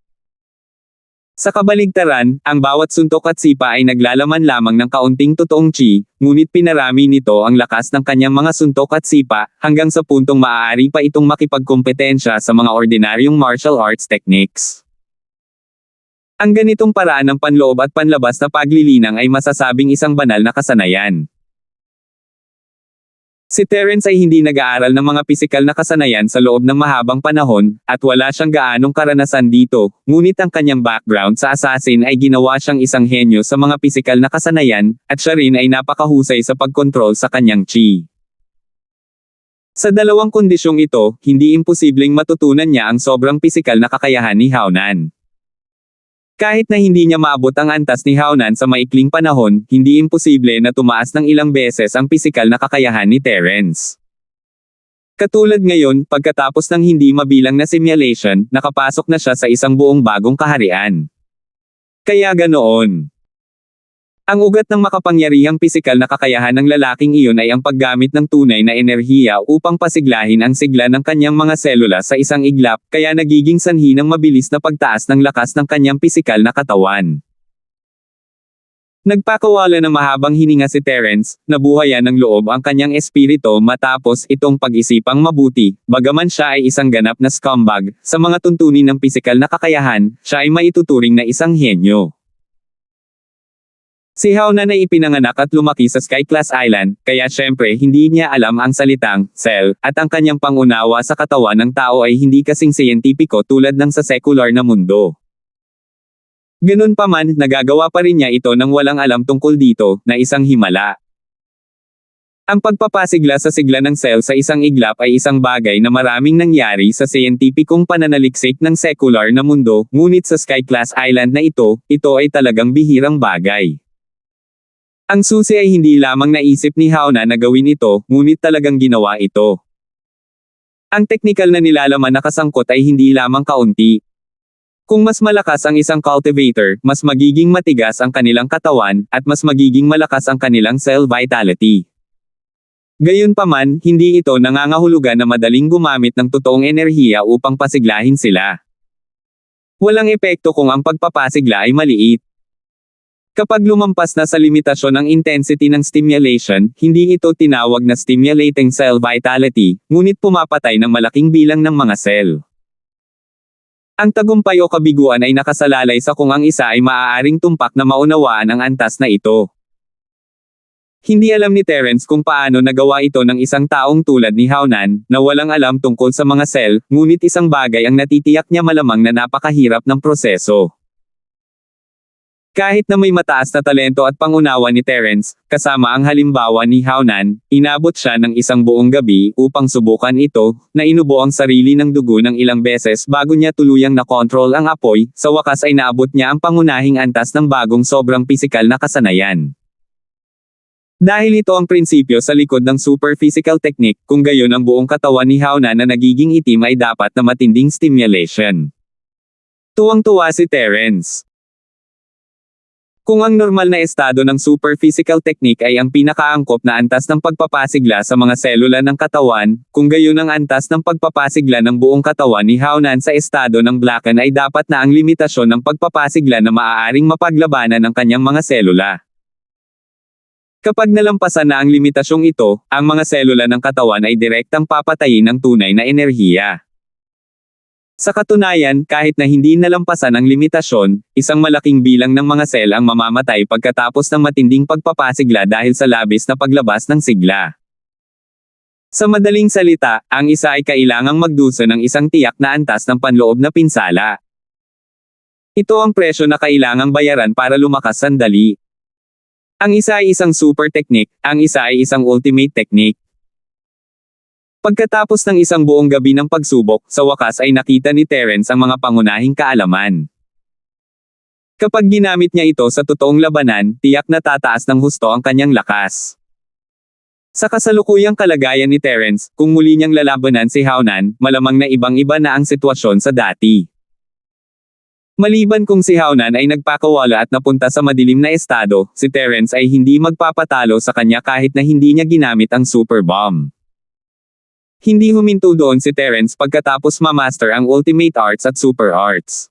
Sa kabaligtaran, ang bawat suntok at sipa ay naglalaman lamang ng kaunting totoong chi, ngunit pinarami nito ang lakas ng kanyang mga suntok at sipa, hanggang sa puntong maaari pa itong makipagkompetensya sa mga ordinaryong martial arts techniques. Ang ganitong paraan ng panloob at panlabas na paglilinang ay masasabing isang banal na kasanayan. Si Terence ay hindi nag-aaral ng mga pisikal na kasanayan sa loob ng mahabang panahon, at wala siyang gaanong karanasan dito, ngunit ang kanyang background sa assassin ay ginawa siyang isang henyo sa mga pisikal na kasanayan, at siya rin ay napakahusay sa pagkontrol sa kanyang chi. Sa dalawang kondisyong ito, hindi imposibleng matutunan niya ang sobrang pisikal na kakayahan ni Haonan. Kahit na hindi niya maabot ang antas ni Haonan sa maikling panahon, hindi imposible na tumaas ng ilang beses ang pisikal na kakayahan ni Terence. Katulad ngayon, pagkatapos ng hindi mabilang na simulation, nakapasok na siya sa isang buong bagong kaharian. Kaya ganoon. Ang ugat ng makapangyarihang pisikal na kakayahan ng lalaking iyon ay ang paggamit ng tunay na enerhiya upang pasiglahin ang sigla ng kanyang mga selula sa isang iglap, kaya nagiging sanhi ng mabilis na pagtaas ng lakas ng kanyang pisikal na katawan. Nagpakawala ng mahabang hininga si Terence, nabuhayan ng loob ang kanyang espiritu matapos itong pag-isipang mabuti, bagaman siya ay isang ganap na scumbag, sa mga tuntunin ng pisikal na kakayahan, siya ay maituturing na isang henyo. Si Haonan ay ipinanganak at lumaki sa Sky-class island, kaya syempre hindi niya alam ang salitang cell, at ang kanyang pangunawa sa katawan ng tao ay hindi kasing siyentipiko tulad ng sa secular na mundo. Ganun pa man, nagagawa pa rin niya ito nang walang alam tungkol dito, na isang himala. Ang pagpapasigla sa sigla ng cell sa isang iglap ay isang bagay na maraming nangyari sa siyentipikong pananaliksik ng secular na mundo, ngunit sa Sky-class island na ito ay talagang bihirang bagay. Ang susi ay hindi lamang naisip ni Haonan na gawin ito, ngunit talagang ginawa ito. Ang teknikal na nilalaman na kasangkot ay hindi lamang kaunti. Kung mas malakas ang isang cultivator, mas magiging matigas ang kanilang katawan, at mas magiging malakas ang kanilang cell vitality. Gayunpaman, hindi ito nangangahulugan na madaling gumamit ng totoong enerhiya upang pasiglahin sila. Walang epekto kung ang pagpapasigla ay maliit. Kapag lumampas na sa limitasyon ang intensity ng stimulation, hindi ito tinawag na stimulating cell vitality, ngunit pumapatay ng malaking bilang ng mga cell. Ang tagumpay o kabiguan ay nakasalalay sa kung ang isa ay maaaring tumpak na maunawaan ang antas na ito. Hindi alam ni Terence kung paano nagawa ito ng isang taong tulad ni Haonan, na walang alam tungkol sa mga cell, ngunit isang bagay ang natitiyak niya malamang na napakahirap ng proseso. Kahit na may mataas na talento at pangunawa ni Terence, kasama ang halimbawa ni Haonan, inabot siya ng isang buong gabi upang subukan ito, na inubo ang sarili ng dugo ng ilang beses bago niya tuluyang na-control ang apoy, sa wakas ay naabot niya ang pangunahing antas ng bagong sobrang pisikal na kasanayan. Dahil ito ang prinsipyo sa likod ng super physical technique, kung gayon ang buong katawan ni Haonan na nagiging itim ay dapat na matinding stimulation. Tuwang-tuwa si Terence. Kung ang normal na estado ng super physical technique ay ang pinakaangkop na antas ng pagpapasigla sa mga selula ng katawan, kung gayon ang antas ng pagpapasigla ng buong katawan ni Haonan sa estado ng Blacken ay dapat na ang limitasyon ng pagpapasigla na maaaring mapaglabanan ng kanyang mga selula. Kapag nalampasan na ang limitasyong ito, ang mga selula ng katawan ay direktang papatayin ng tunay na enerhiya. Sa katunayan, kahit na hindi nalampasan ang limitasyon, isang malaking bilang ng mga sel ang mamamatay pagkatapos ng matinding pagpapasigla dahil sa labis na paglabas ng sigla. Sa madaling salita, ang isa ay kailangang magdusa ng isang tiyak na antas ng panloob na pinsala. Ito ang presyo na kailangang bayaran para lumakas sandali. Ang isa ay isang super technique, ang isa ay isang ultimate technique. Pagkatapos ng isang buong gabi ng pagsubok, sa wakas ay nakita ni Terence ang mga pangunahing kaalaman. Kapag ginamit niya ito sa totoong labanan, tiyak na tataas ng husto ang kanyang lakas. Sa kasalukuyang kalagayan ni Terence, kung muli niyang lalabanan si Haonan, malamang na ibang-iba na ang sitwasyon sa dati. Maliban kung si Haonan ay nagpakawala at napunta sa madilim na estado, si Terence ay hindi magpapatalo sa kanya kahit na hindi niya ginamit ang super bomb. Hindi huminto doon si Terence pagkatapos ma-master ang ultimate arts at super arts.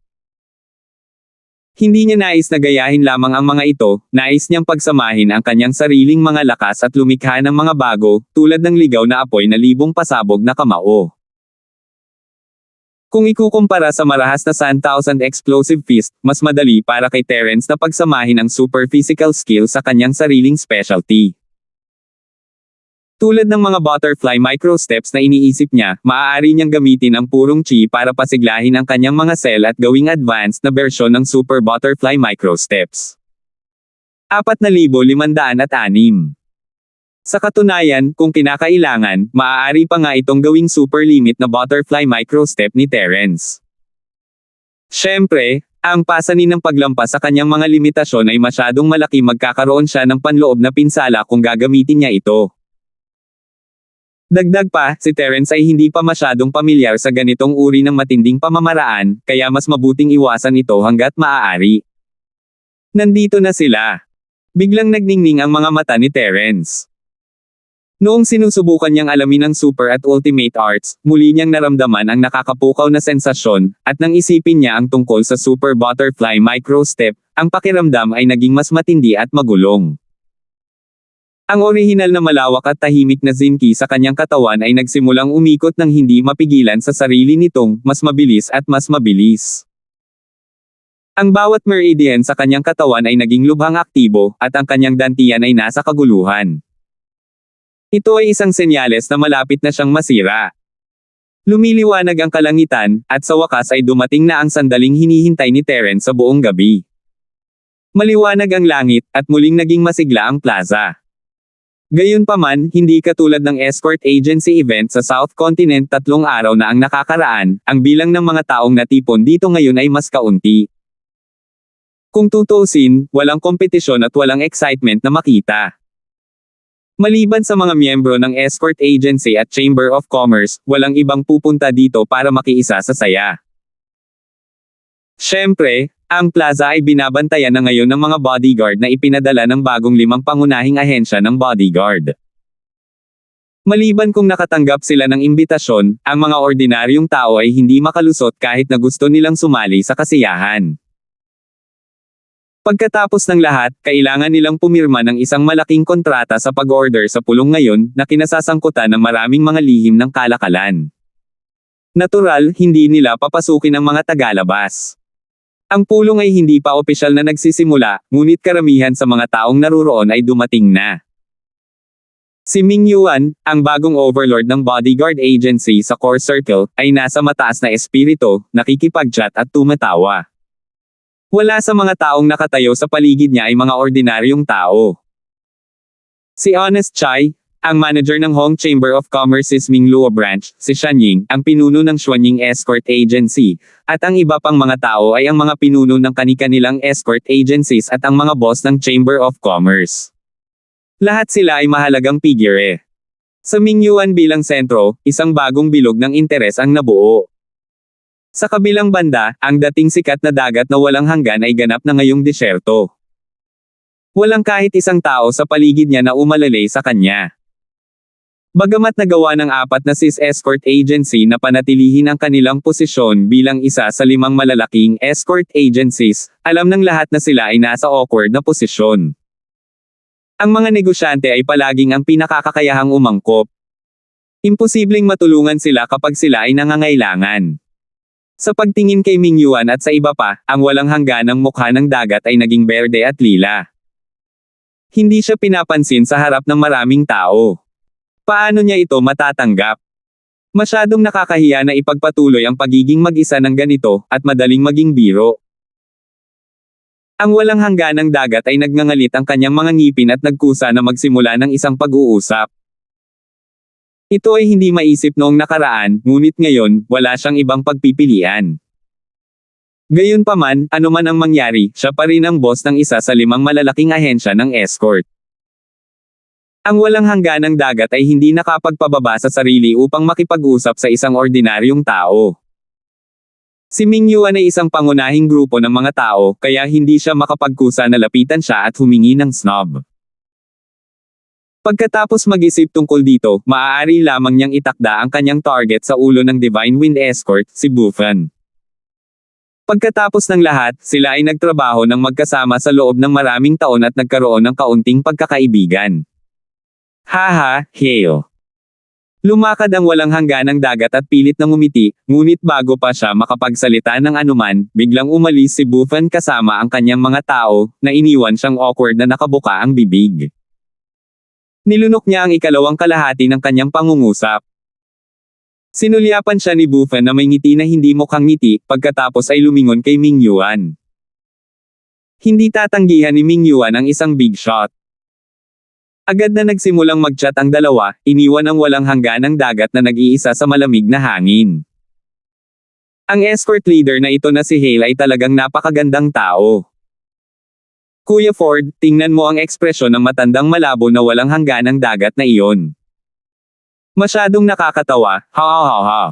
Hindi niya nais na gayahin lamang ang mga ito, nais niyang pagsamahin ang kanyang sariling mga lakas at lumikha ng mga bago, tulad ng ligaw na apoy na libong pasabog na kamao. Kung ikukumpara sa marahas na 10,000 explosive fist, mas madali para kay Terence na pagsamahin ang super physical skill sa kanyang sariling specialty. Tulad ng mga butterfly microsteps na iniisip niya, maaari niyang gamitin ang purong chi para pasiglahin ang kanyang mga cell at gawing advanced na bersyon ng super butterfly microsteps. 4,506. Sa katunayan, kung kinakailangan, maaari pa nga itong gawing super limit na butterfly microstep ni Terence. Siyempre, ang pasanin ng paglampas sa kanyang mga limitasyon ay masyadong malaki, magkakaroon siya ng panloob na pinsala kung gagamitin niya ito. Dagdag pa, si Terence ay hindi pa masyadong pamilyar sa ganitong uri ng matinding pamamaraan, kaya mas mabuting iwasan ito hanggat maaari. Nandito na sila. Biglang nagningning ang mga mata ni Terence. Noong sinusubukan niyang alamin ang super at ultimate arts, muli niyang naramdaman ang nakakapukaw na sensasyon, at nang isipin niya ang tungkol sa super butterfly microstep, ang pakiramdam ay naging mas matindi at magulong. Ang orihinal na malawak at tahimik na zinki sa kanyang katawan ay nagsimulang umikot ng hindi mapigilan sa sarili nitong, mas mabilis at mas mabilis. Ang bawat meridian sa kanyang katawan ay naging lubhang aktibo, at ang kanyang dantian ay nasa kaguluhan. Ito ay isang senyales na malapit na siyang masira. Lumiliwanag ang kalangitan, at sa wakas ay dumating na ang sandaling hinihintay ni Terence sa buong gabi. Maliwanag ang langit, at muling naging masigla ang plaza. Gayunpaman, hindi katulad ng escort agency event sa South Continent 3 araw na ang nakakaraan, ang bilang ng mga taong natipon dito ngayon ay mas kaunti. Kung tutuusin, walang kompetisyon at walang excitement na makita. Maliban sa mga miyembro ng escort agency at Chamber of Commerce, walang ibang pupunta dito para makiisa sa saya. Siyempre, ang plaza ay binabantayan na ngayon ng mga bodyguard na ipinadala ng bagong 5 pangunahing ahensya ng bodyguard. Maliban kung nakatanggap sila ng imbitasyon, ang mga ordinaryong tao ay hindi makalusot kahit na gusto nilang sumali sa kasiyahan. Pagkatapos ng lahat, kailangan nilang pumirma ng isang malaking kontrata sa pag-order sa pulong ngayon, na kinasasangkutan ng maraming mga lihim ng kalakalan. Natural, hindi nila papasukin ang mga tagalabas. Ang pulong ay hindi pa opisyal na nagsisimula, ngunit karamihan sa mga taong naruroon ay dumating na. Si Ming Yuan, ang bagong overlord ng bodyguard agency sa core circle, ay nasa mataas na espiritu, nakikipag-chat at tumatawa. Wala sa mga taong nakatayo sa paligid niya ay mga ordinaryong tao. Si Honest Chai, ang manager ng Hong Chamber of Commerce's Mingluo branch, si Shanying, ang pinuno ng Xuanying Escort Agency, at ang iba pang mga tao ay ang mga pinuno ng kani-kanilang escort agencies at ang mga boss ng Chamber of Commerce. Lahat sila ay mahalagang figure. Sa Mingyuan bilang sentro, isang bagong bilog ng interes ang nabuo. Sa kabilang banda, ang dating sikat na dagat na walang hanggan ay ganap na ngayong disyerto. Walang kahit isang tao sa paligid niya na umalalay sa kanya. Bagamat nagawa ng 4 na cis escort agency na panatilihin ang kanilang posisyon bilang isa sa 5 malalaking escort agencies, alam ng lahat na sila ay nasa awkward na posisyon. Ang mga negosyante ay palaging ang pinakakakayahang umangkop. Imposibleng matulungan sila kapag sila ay nangangailangan. Sa pagtingin kay Mingyuan at sa iba pa, ang walang hangganang mukha ng dagat ay naging berde at lila. Hindi siya pinapansin sa harap ng maraming tao. Paano niya ito matatanggap? Masyadong nakakahiya na ipagpatuloy ang pagiging mag-isa ng ganito, at madaling maging biro. Ang walang hangganang dagat ay nagngangalit ang kanyang mga ngipin at nagkusa na magsimula ng isang pag-uusap. Ito ay hindi maisip noong nakaraan, ngunit ngayon, wala siyang ibang pagpipilian. Gayunpaman, anuman ang mangyari, siya pa rin ang boss ng isa sa 5 malalaking ahensya ng escort. Ang walang hangganang dagat ay hindi nakapagpababa sa sarili upang makipag-usap sa isang ordinaryong tao. Si Mingyuan ay isang pangunahing grupo ng mga tao, kaya hindi siya makapagkusa na lapitan siya at humingi ng snob. Pagkatapos mag-isip tungkol dito, maaari lamang niyang itakda ang kanyang target sa ulo ng Divine Wind Escort, si Bufan. Pagkatapos ng lahat, sila ay nagtrabaho ng magkasama sa loob ng maraming taon at nagkaroon ng kaunting pagkakaibigan. Haha, Heo. Lumakad ang walang hangganang dagat at pilit na ngumiti, ngunit bago pa siya makapagsalita ng anuman, biglang umalis si Buffon kasama ang kanyang mga tao, na iniwan siyang awkward na nakabuka ang bibig. Nilunok niya ang ikalawang kalahati ng kanyang pangungusap. Sinulyapan siya ni Buffon na may ngiti na hindi mukhang ngiti, pagkatapos ay lumingon kay Ming Yuan. Hindi tatanggihan ni Ming Yuan ang isang big shot. Agad na nagsimulang mag-chat ang dalawa, iniwan ang walang hangganang dagat na nag-iisa sa malamig na hangin. Ang escort leader na ito na si Hale ay talagang napakagandang tao. Kuya Ford, tingnan mo ang ekspresyon ng matandang malabo na walang hangganang dagat na iyon. Masyadong nakakatawa, ha ha ha ha.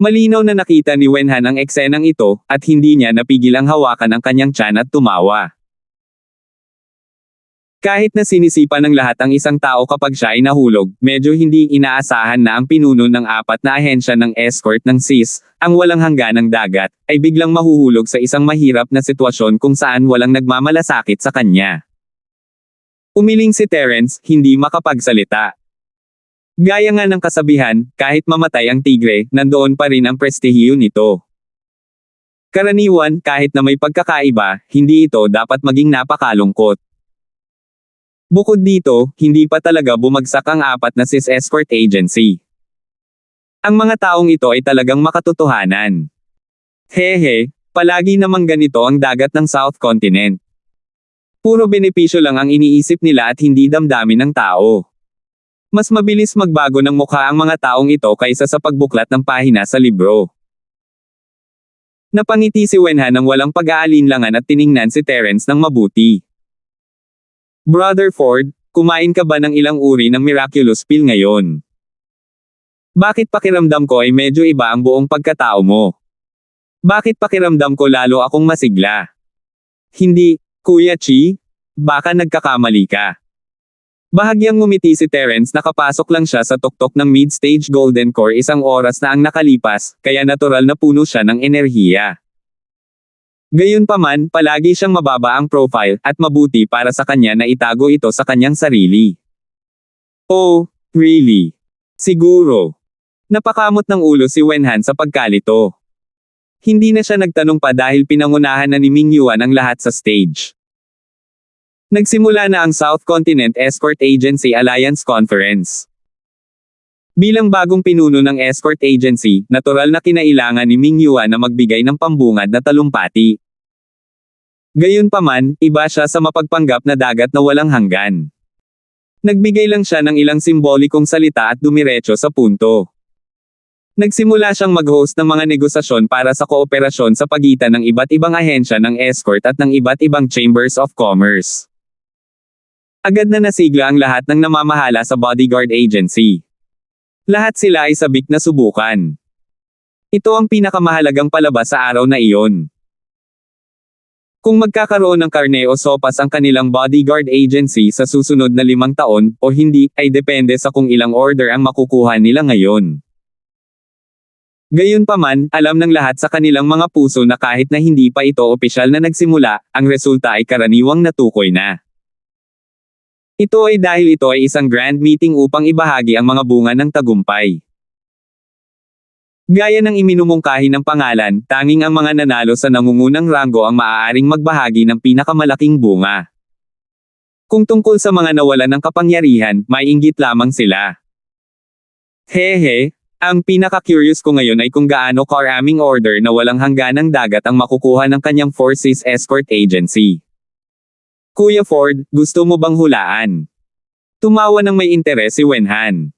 Malinaw na nakita ni Wenhan ang eksenang ito, at hindi niya napigil ang hawakan ang kanyang tiyan at tumawa. Kahit na sinisipa ng lahat ang isang tao kapag siya ay nahulog, medyo hindi inaasahan na ang pinuno ng 4 na ahensya ng escort ng SIS, ang walang hangganang dagat, ay biglang mahuhulog sa isang mahirap na sitwasyon kung saan walang nagmamalasakit sa kanya. Umiling si Terence, hindi makapagsalita. Gaya nga ng kasabihan, kahit mamatay ang tigre, nandoon pa rin ang prestihiyo nito. Karaniwan, kahit na may pagkakaiba, hindi ito dapat maging napakalungkot. Bukod dito, hindi pa talaga bumagsak ang 4 na SIS escort agency. Ang mga taong ito ay talagang makatotohanan. Hehe, palagi namang ganito ang dagat ng South Continent. Puro benepisyo lang ang iniisip nila at hindi damdamin ng tao. Mas mabilis magbago ng mukha ang mga taong ito kaysa sa pagbuklat ng pahina sa libro. Napangiti si Wenhan ng walang pag-aalinlangan at tiningnan si Terence ng mabuti. Brother Ford, kumain ka ba ng ilang uri ng miraculous pill ngayon? Bakit pakiramdam ko ay medyo iba ang buong pagkatao mo? Bakit pakiramdam ko lalo akong masigla? Hindi, Kuya Chi? Baka nagkakamali ka. Bahagyang ngumiti si Terence, nakapasok lang siya sa tuktok ng mid-stage golden core 1 oras na ang nakalipas, kaya natural na puno siya ng enerhiya. Gayunpaman, palagi siyang mababa ang profile, at mabuti para sa kanya na itago ito sa kanyang sarili. Oh, really? Siguro. Napakamot ng ulo si Wenhan sa pagkalito. Hindi na siya nagtanong pa dahil pinangunahan na ni Ming Yuan ang lahat sa stage. Nagsimula na ang South Continent Escort Agency Alliance Conference. Bilang bagong pinuno ng escort agency, natural na kinailangan ni Ming Yuan na magbigay ng pambungad na talumpati. Gayunpaman, iba siya sa mapagpanggap na dagat na walang hanggan. Nagbigay lang siya ng ilang simbolikong salita at dumiretso sa punto. Nagsimula siyang mag-host ng mga negosasyon para sa kooperasyon sa pagitan ng iba't ibang ahensya ng escort at ng iba't ibang chambers of commerce. Agad na nasigla ang lahat ng namamahala sa bodyguard agency. Lahat sila ay sabik na subukan. Ito ang pinakamahalagang palabas sa araw na iyon. Kung magkakaroon ng karne o sopas ang kanilang bodyguard agency sa susunod na 5 taon, o hindi, ay depende sa kung ilang order ang makukuha nila ngayon. Gayunpaman, alam ng lahat sa kanilang mga puso na kahit na hindi pa ito opisyal na nagsimula, ang resulta ay karaniwang natukoy na. Ito ay dahil ito ay isang grand meeting upang ibahagi ang mga bunga ng tagumpay. Gaya ng iminumungkahi ng pangalan, tanging ang mga nanalo sa nangungunang ranggo ang maaaring magbahagi ng pinakamalaking bunga. Kung tungkol sa mga nawalan ng kapangyarihan, may inggit lamang sila. Hehe, ang pinaka-curious ko ngayon ay kung gaano karaming order na walang hangganang dagat ang makukuha ng kanyang Forces Escort Agency. Kuya Ford, gusto mo bang hulaan? Tumawa ng may interes si Wenhan.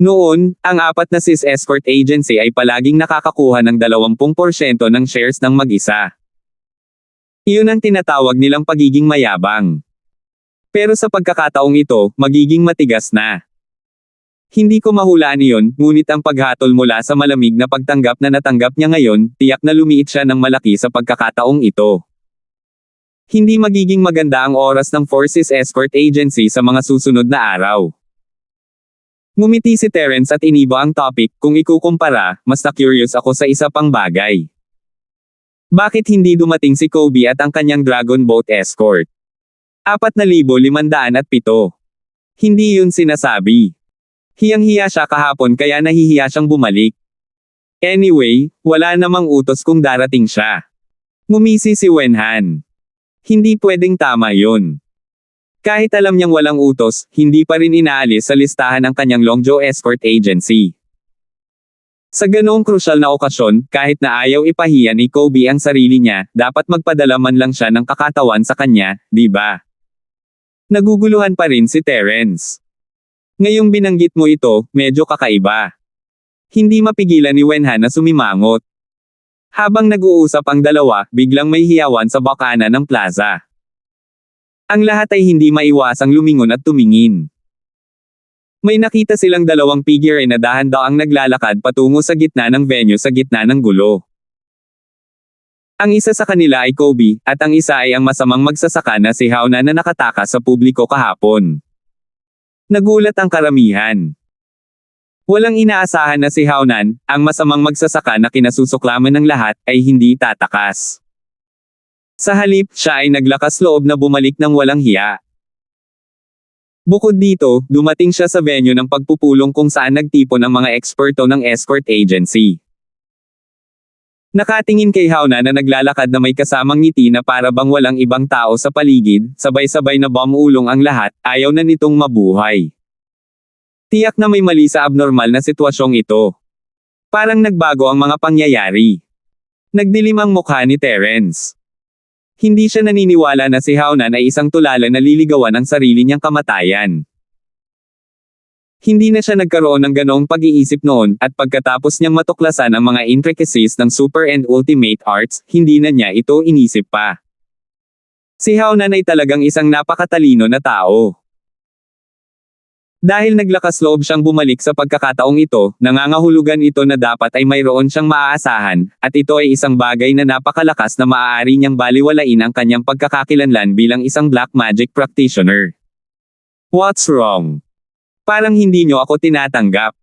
Noon, ang 4 na SIS Escort Agency ay palaging nakakakuha ng 20% ng shares ng mag-isa. Iyon ang tinatawag nilang pagiging mayabang. Pero sa pagkakataong ito, magiging matigas na. Hindi ko mahulaan iyon, ngunit ang paghatol mula sa malamig na pagtanggap na natanggap niya ngayon, tiyak na lumiit siya ng malaki sa pagkakataong ito. Hindi magiging maganda ang oras ng Forces Escort Agency sa mga susunod na araw. Ngumiti si Terence at iniba ang topic, kung ikukumpara, mas na-curious ako sa isa pang bagay. Bakit hindi dumating si Kobe at ang kanyang Dragon Boat Escort? 4,507. Hindi yun sinasabi. Hiyang-hiya siya kahapon kaya nahihiya siyang bumalik. Anyway, wala namang utos kung darating siya. Ngumisi si Wenhan. Hindi pwedeng tama yun. Kahit alam niyang walang utos, hindi pa rin inaalis sa listahan ang kanyang Longzhou Escort Agency. Sa ganoong krusyal na okasyon, kahit na ayaw ipahiya ni Kobe ang sarili niya, dapat magpadala man lang siya ng kakatawan sa kanya, di ba? Naguguluhan pa rin si Terence. Ngayong binanggit mo ito, medyo kakaiba. Hindi mapigilan ni Wenhan na sumimangot. Habang nag-uusap ang dalawa, biglang may hiyawan sa bakana ng plaza. Ang lahat ay hindi maiwasang lumingon at tumingin. May nakita silang dalawang figure na dahan-daang naglalakad patungo sa gitna ng venue sa gitna ng gulo. Ang isa sa kanila ay Kobe, at ang isa ay ang masamang magsasaka na si Haonan na nakatakas sa publiko kahapon. Nagulat ang karamihan. Walang inaasahan na si Haonan, ang masamang magsasaka na kinasusuklaman ng lahat, ay hindi tatakas. Sa halip, siya ay naglakas loob na bumalik ng walang hiya. Bukod dito, dumating siya sa venue ng pagpupulong kung saan nagtipon ang mga eksperto ng escort agency. Nakatingin kay Haonan na naglalakad na may kasamang ngiti na para bang walang ibang tao sa paligid, sabay-sabay na bumulong ang lahat, ayaw na nitong mabuhay. Tiyak na may mali sa abnormal na sitwasyong ito. Parang nagbago ang mga pangyayari. Nagdilim ang mukha ni Terence. Hindi siya naniniwala na si Haonan ay isang tulala na liligawan ang sarili niyang kamatayan. Hindi na siya nagkaroon ng ganoong pag-iisip noon, at pagkatapos niyang matuklasan ang mga intricacies ng Super and Ultimate Arts, hindi na niya ito inisip pa. Si Haonan ay talagang isang napakatalino na tao. Dahil naglakas loob siyang bumalik sa pagkakataong ito, nangangahulugan ito na dapat ay mayroon siyang maaasahan, at ito ay isang bagay na napakalakas na maaari niyang baliwalain ang kanyang pagkakakilanlan bilang isang black magic practitioner. What's wrong? Parang hindi niyo ako tinatanggap.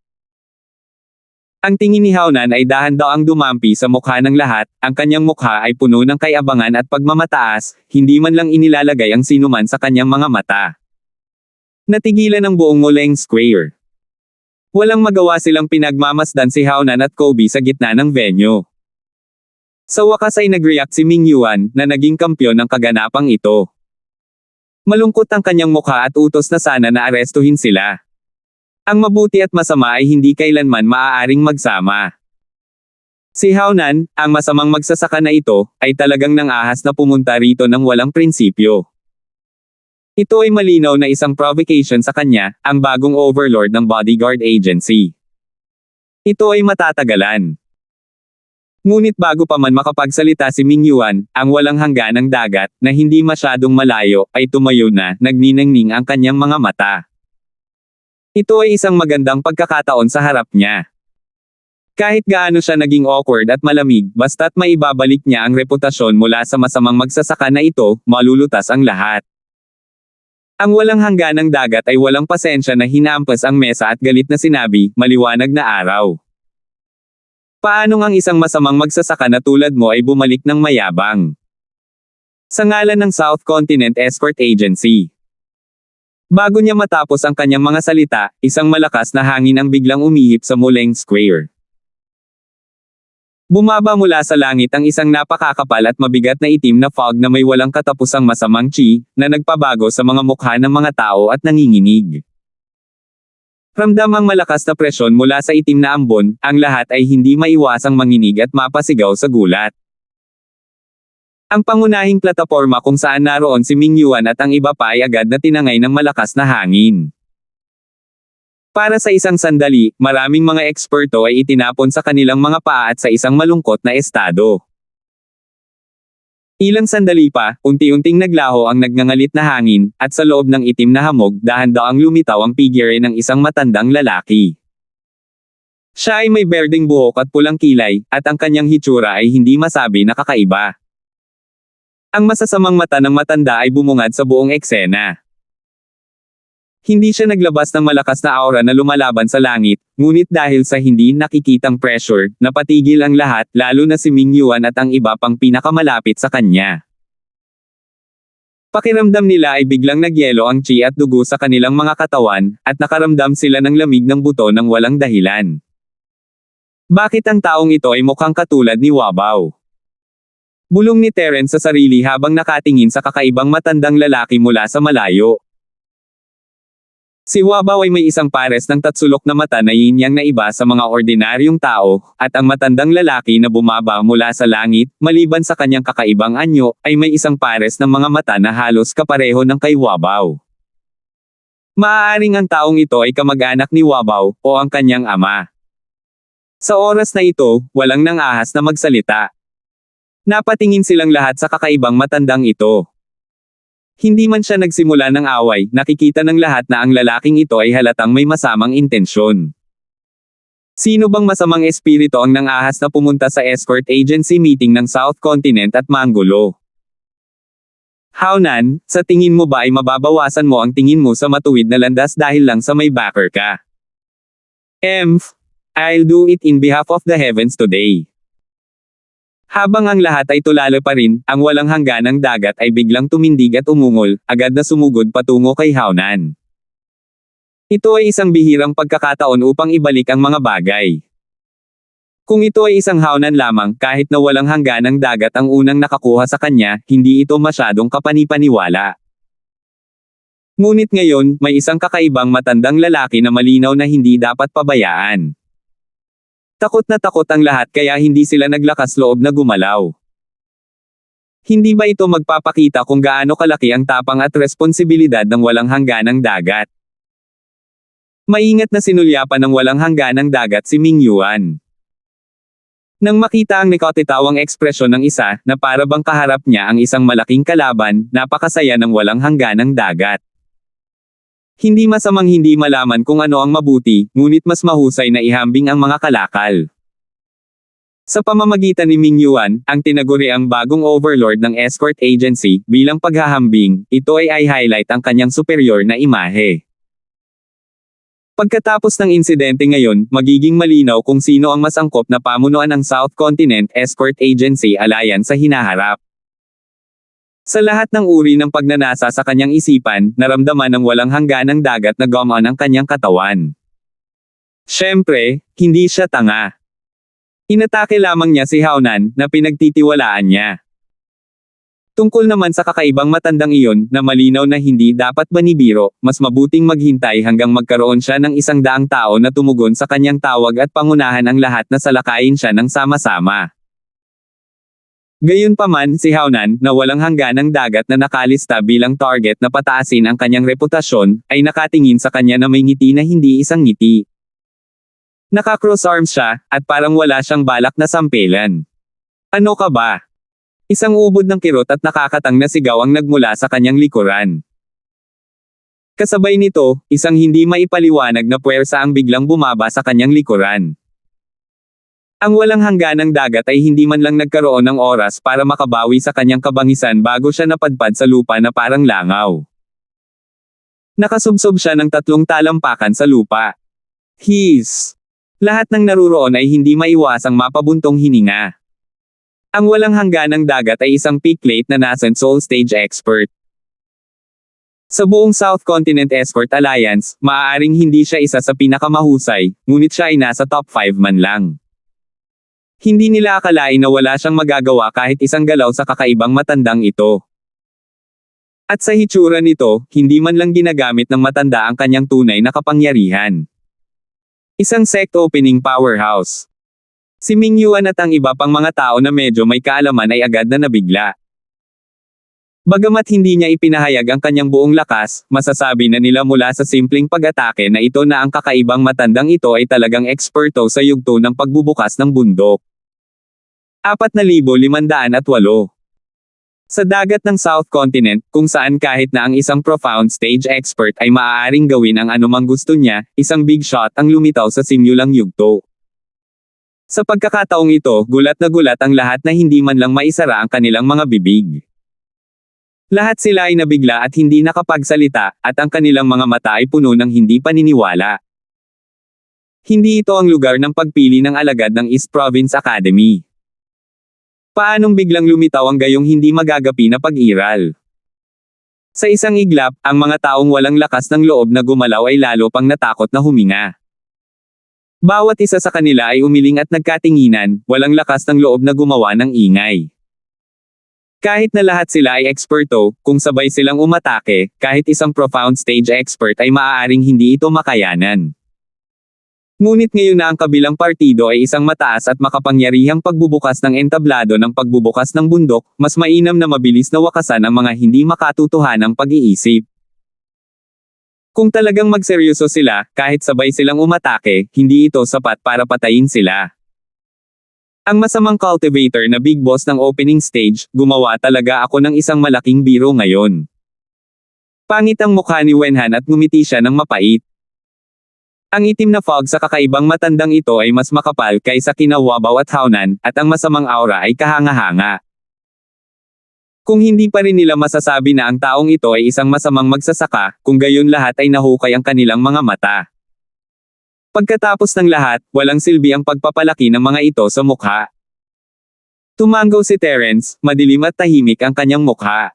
Ang tingin ni Haonan ay dahan-daang dumampi sa mukha ng lahat, ang kanyang mukha ay puno ng kayabangan at pagmamataas, hindi man lang inilalagay ang sinuman sa kanyang mga mata. Natigilan ang buong Moleng Square. Walang magawa silang pinagmamasdan si Haonan at Kobe sa gitna ng venue. Sa wakas ay nag-react si Ming Yuan, na naging kampyon ng kaganapang ito. Malungkot ang kanyang mukha at utos na sana na arestuhin sila. Ang mabuti at masama ay hindi kailanman maaaring magsama. Si Haonan, ang masamang magsasaka na ito, ay talagang nang-ahas na pumunta rito ng walang prinsipyo. Ito ay malinaw na isang provocation sa kanya, ang bagong overlord ng bodyguard agency. Ito ay matatagalan. Ngunit bago pa man makapagsalita si Ming Yuan, ang walang hangganang dagat, na hindi masyadong malayo, ay tumayo na, nagniningning ang kanyang mga mata. Ito ay isang magandang pagkakataon sa harap niya. Kahit gaano siya naging awkward at malamig, basta't maibabalik niya ang reputasyon mula sa masamang magsasaka na ito, malulutas ang lahat. Ang walang hangganang dagat ay walang pasensya na hinampas ang mesa at galit na sinabi, maliwanag na araw. Paano ang isang masamang magsasaka na tulad mo ay bumalik ng mayabang? Sa ngalan ng South Continent Escort Agency. Bago niya matapos ang kanyang mga salita, isang malakas na hangin ang biglang umihip sa Moleng Square. Bumaba mula sa langit ang isang napakakapal at mabigat na itim na fog na may walang katapusang masamang chi, na nagpabago sa mga mukha ng mga tao at nanginginig. Ramdam ang malakas na presyon mula sa itim na ambon, ang lahat ay hindi maiwasang manginig at mapasigaw sa gulat. Ang pangunahing plataporma kung saan naroon si Ming Yuan at ang iba pa ay agad na tinangay ng malakas na hangin. Para sa isang sandali, maraming mga eksperto ay itinapon sa kanilang mga paa at sa isang malungkot na estado. Ilang sandali pa, unti-unting naglaho ang nagngangalit na hangin, at sa loob ng itim na hamog, dahan-daang lumitaw ang figure ng isang matandang lalaki. Siya ay may berdeng buhok at pulang kilay, at ang kanyang hitsura ay hindi masabi na kakaiba. Ang masasamang mata ng matanda ay bumungad sa buong eksena. Hindi siya naglabas ng malakas na aura na lumalaban sa langit, ngunit dahil sa hindi nakikitang pressure, napatigil ang lahat, lalo na si Ming Yuan at ang iba pang pinakamalapit sa kanya. Pakiramdam nila ay biglang nagyelo ang chi at dugo sa kanilang mga katawan, at nakaramdam sila ng lamig ng buto ng walang dahilan. Bakit ang taong ito ay mukhang katulad ni Wabaw? Bulong ni Terence sa sarili habang nakatingin sa kakaibang matandang lalaki mula sa malayo. Si Wabaw ay may isang pares ng tatsulok na mata na yin-yang na iba sa mga ordinaryong tao, at ang matandang lalaki na bumaba mula sa langit, maliban sa kanyang kakaibang anyo, ay may isang pares ng mga mata na halos kapareho ng kay Wabaw. Maaaring ang taong ito ay kamag-anak ni Wabaw, o ang kanyang ama. Sa oras na ito, walang nang-ahas na magsalita. Napatingin silang lahat sa kakaibang matandang ito. Hindi man siya nagsimula ng away, nakikita ng lahat na ang lalaking ito ay halatang may masamang intensyon. Sino bang masamang espiritu ang nang-ahas na pumunta sa escort agency meeting ng South Continent at Mangulo? Hao-nan, sa tingin mo ba ay mababawasan mo ang tingin mo sa matuwid na landas dahil lang sa may backer ka? I'll do it in behalf of the heavens today. Habang ang lahat ay tulala pa rin, ang walang hangganang dagat ay biglang tumindig at umungol, agad na sumugod patungo kay Hao-nan. Ito ay isang bihirang pagkakataon upang ibalik ang mga bagay. Kung ito ay isang Hao-nan lamang, kahit na walang hangganang dagat ang unang nakakuha sa kanya, hindi ito masyadong kapanipaniwala. Ngunit ngayon, may isang kakaibang matandang lalaki na malinaw na hindi dapat pabayaan. Takot na takot ang lahat kaya hindi sila naglakas loob na gumalaw. Hindi ba ito magpapakita kung gaano kalaki ang tapang at responsibilidad ng walang hangganang dagat? Maingat na sinulyapan ng walang hangganang dagat si Ming Yuan. Nang makita ang nikotitawang ekspresyon ng isa, na para bang kaharap niya ang isang malaking kalaban, napakasaya ng walang hangganang dagat. Hindi masamang hindi malaman kung ano ang mabuti, ngunit mas mahusay na ihambing ang mga kalakal. Sa pamamagitan ni Ming Yuan, ang tinaguri ang bagong overlord ng escort agency, bilang paghahambing, ito ay highlight ang kanyang superior na imahe. Pagkatapos ng insidente ngayon, magiging malinaw kung sino ang mas angkop na pamunuan ng South Continent Escort Agency Alliance sa hinaharap. Sa lahat ng uri ng pagnanasa sa kanyang isipan, naramdaman ng walang hangganang dagat na gumon ang kanyang katawan. Siyempre, hindi siya tanga. Inatake lamang niya si Hao-nan, na pinagtitiwalaan niya. Tungkol naman sa kakaibang matandang iyon, na malinaw na hindi dapat banibiro, mas mabuting maghintay hanggang magkaroon siya ng 100 tao na tumugon sa kanyang tawag at pangunahan ang lahat na salakayin siya ng sama-sama. Gayunpaman, si Hao-nan, na walang hangganang dagat na nakalista bilang target na pataasin ang kanyang reputasyon, ay nakatingin sa kanya na may ngiti na hindi isang ngiti. Naka-cross arms siya, at parang wala siyang balak na sampelan. Ano ka ba? Isang ubod ng kirot at nakakatang na sigaw ang nagmula sa kanyang likuran. Kasabay nito, isang hindi maipaliwanag na puwersa ang biglang bumaba sa kanyang likuran. Ang walang hangganang dagat ay hindi man lang nagkaroon ng oras para makabawi sa kanyang kabangisan bago siya napadpad sa lupa na parang langaw. Nakasubsob siya ng 3 talampakan sa lupa. Lahat ng naruroon ay hindi maiwasang mapabuntong hininga. Ang walang hangganang dagat ay isang peak-late na nascent soul stage expert. Sa buong South Continent Escort Alliance, maaaring hindi siya isa sa pinakamahusay, ngunit siya ay nasa top 5 man lang. Hindi nila akalain na wala siyang magagawa kahit isang galaw sa kakaibang matandang ito. At sa hitsura nito, hindi man lang ginagamit ng matanda ang kanyang tunay na kapangyarihan. Isang sect opening powerhouse. Si Ming Yuan at ang iba pang mga tao na medyo may kaalaman ay agad na nabigla. Bagamat hindi niya ipinahayag ang kanyang buong lakas, masasabi na nila mula sa simpleng pag-atake na ito na ang kakaibang matandang ito ay talagang eksperto sa yugto ng pagbubukas ng bundok. 4,508. Sa dagat ng South Continent, kung saan kahit na ang isang profound stage expert ay maaaring gawin ang anumang gusto niya, isang big shot ang lumitaw sa simulang yugto. Sa pagkakataong ito, gulat na gulat ang lahat na hindi man lang maisara ang kanilang mga bibig. Lahat sila ay nabigla at hindi nakapagsalita, at ang kanilang mga mata ay puno ng hindi paniniwala. Hindi ito ang lugar ng pagpili ng alagad ng East Province Academy. Paanong biglang lumitaw ang gayong hindi magagapi na pag-iral? Sa isang iglap, ang mga taong walang lakas ng loob na gumalaw ay lalo pang natakot na huminga. Bawat isa sa kanila ay umiling at nagkatinginan, walang lakas ng loob na gumawa ng ingay. Kahit na lahat sila ay eksperto, kung sabay silang umatake, kahit isang profound stage expert ay maaaring hindi ito makayanan. Ngunit ngayon na ang kabilang partido ay isang mataas at makapangyarihang pagbubukas ng entablado ng pagbubukas ng bundok, mas mainam na mabilis na wakasan ang mga hindi makatutuhanang pag-iisip. Kung talagang magseryoso sila, kahit sabay silang umatake, hindi ito sapat para patayin sila. Ang masamang cultivator na big boss ng opening stage, gumawa talaga ako ng isang malaking biro ngayon. Pangit ang mukha ni Wenhan at ngumiti siya ng mapait. Ang itim na fog sa kakaibang matandang ito ay mas makapal kaysa kina Wabaw at Haunan, at ang masamang aura ay kahanga-hanga. Kung hindi pa rin nila masasabi na ang taong ito ay isang masamang magsasaka, kung gayon lahat ay nahukay ang kanilang mga mata. Pagkatapos ng lahat, walang silbi ang pagpapalaki ng mga ito sa mukha. Tumango si Terence, madilim at tahimik ang kanyang mukha.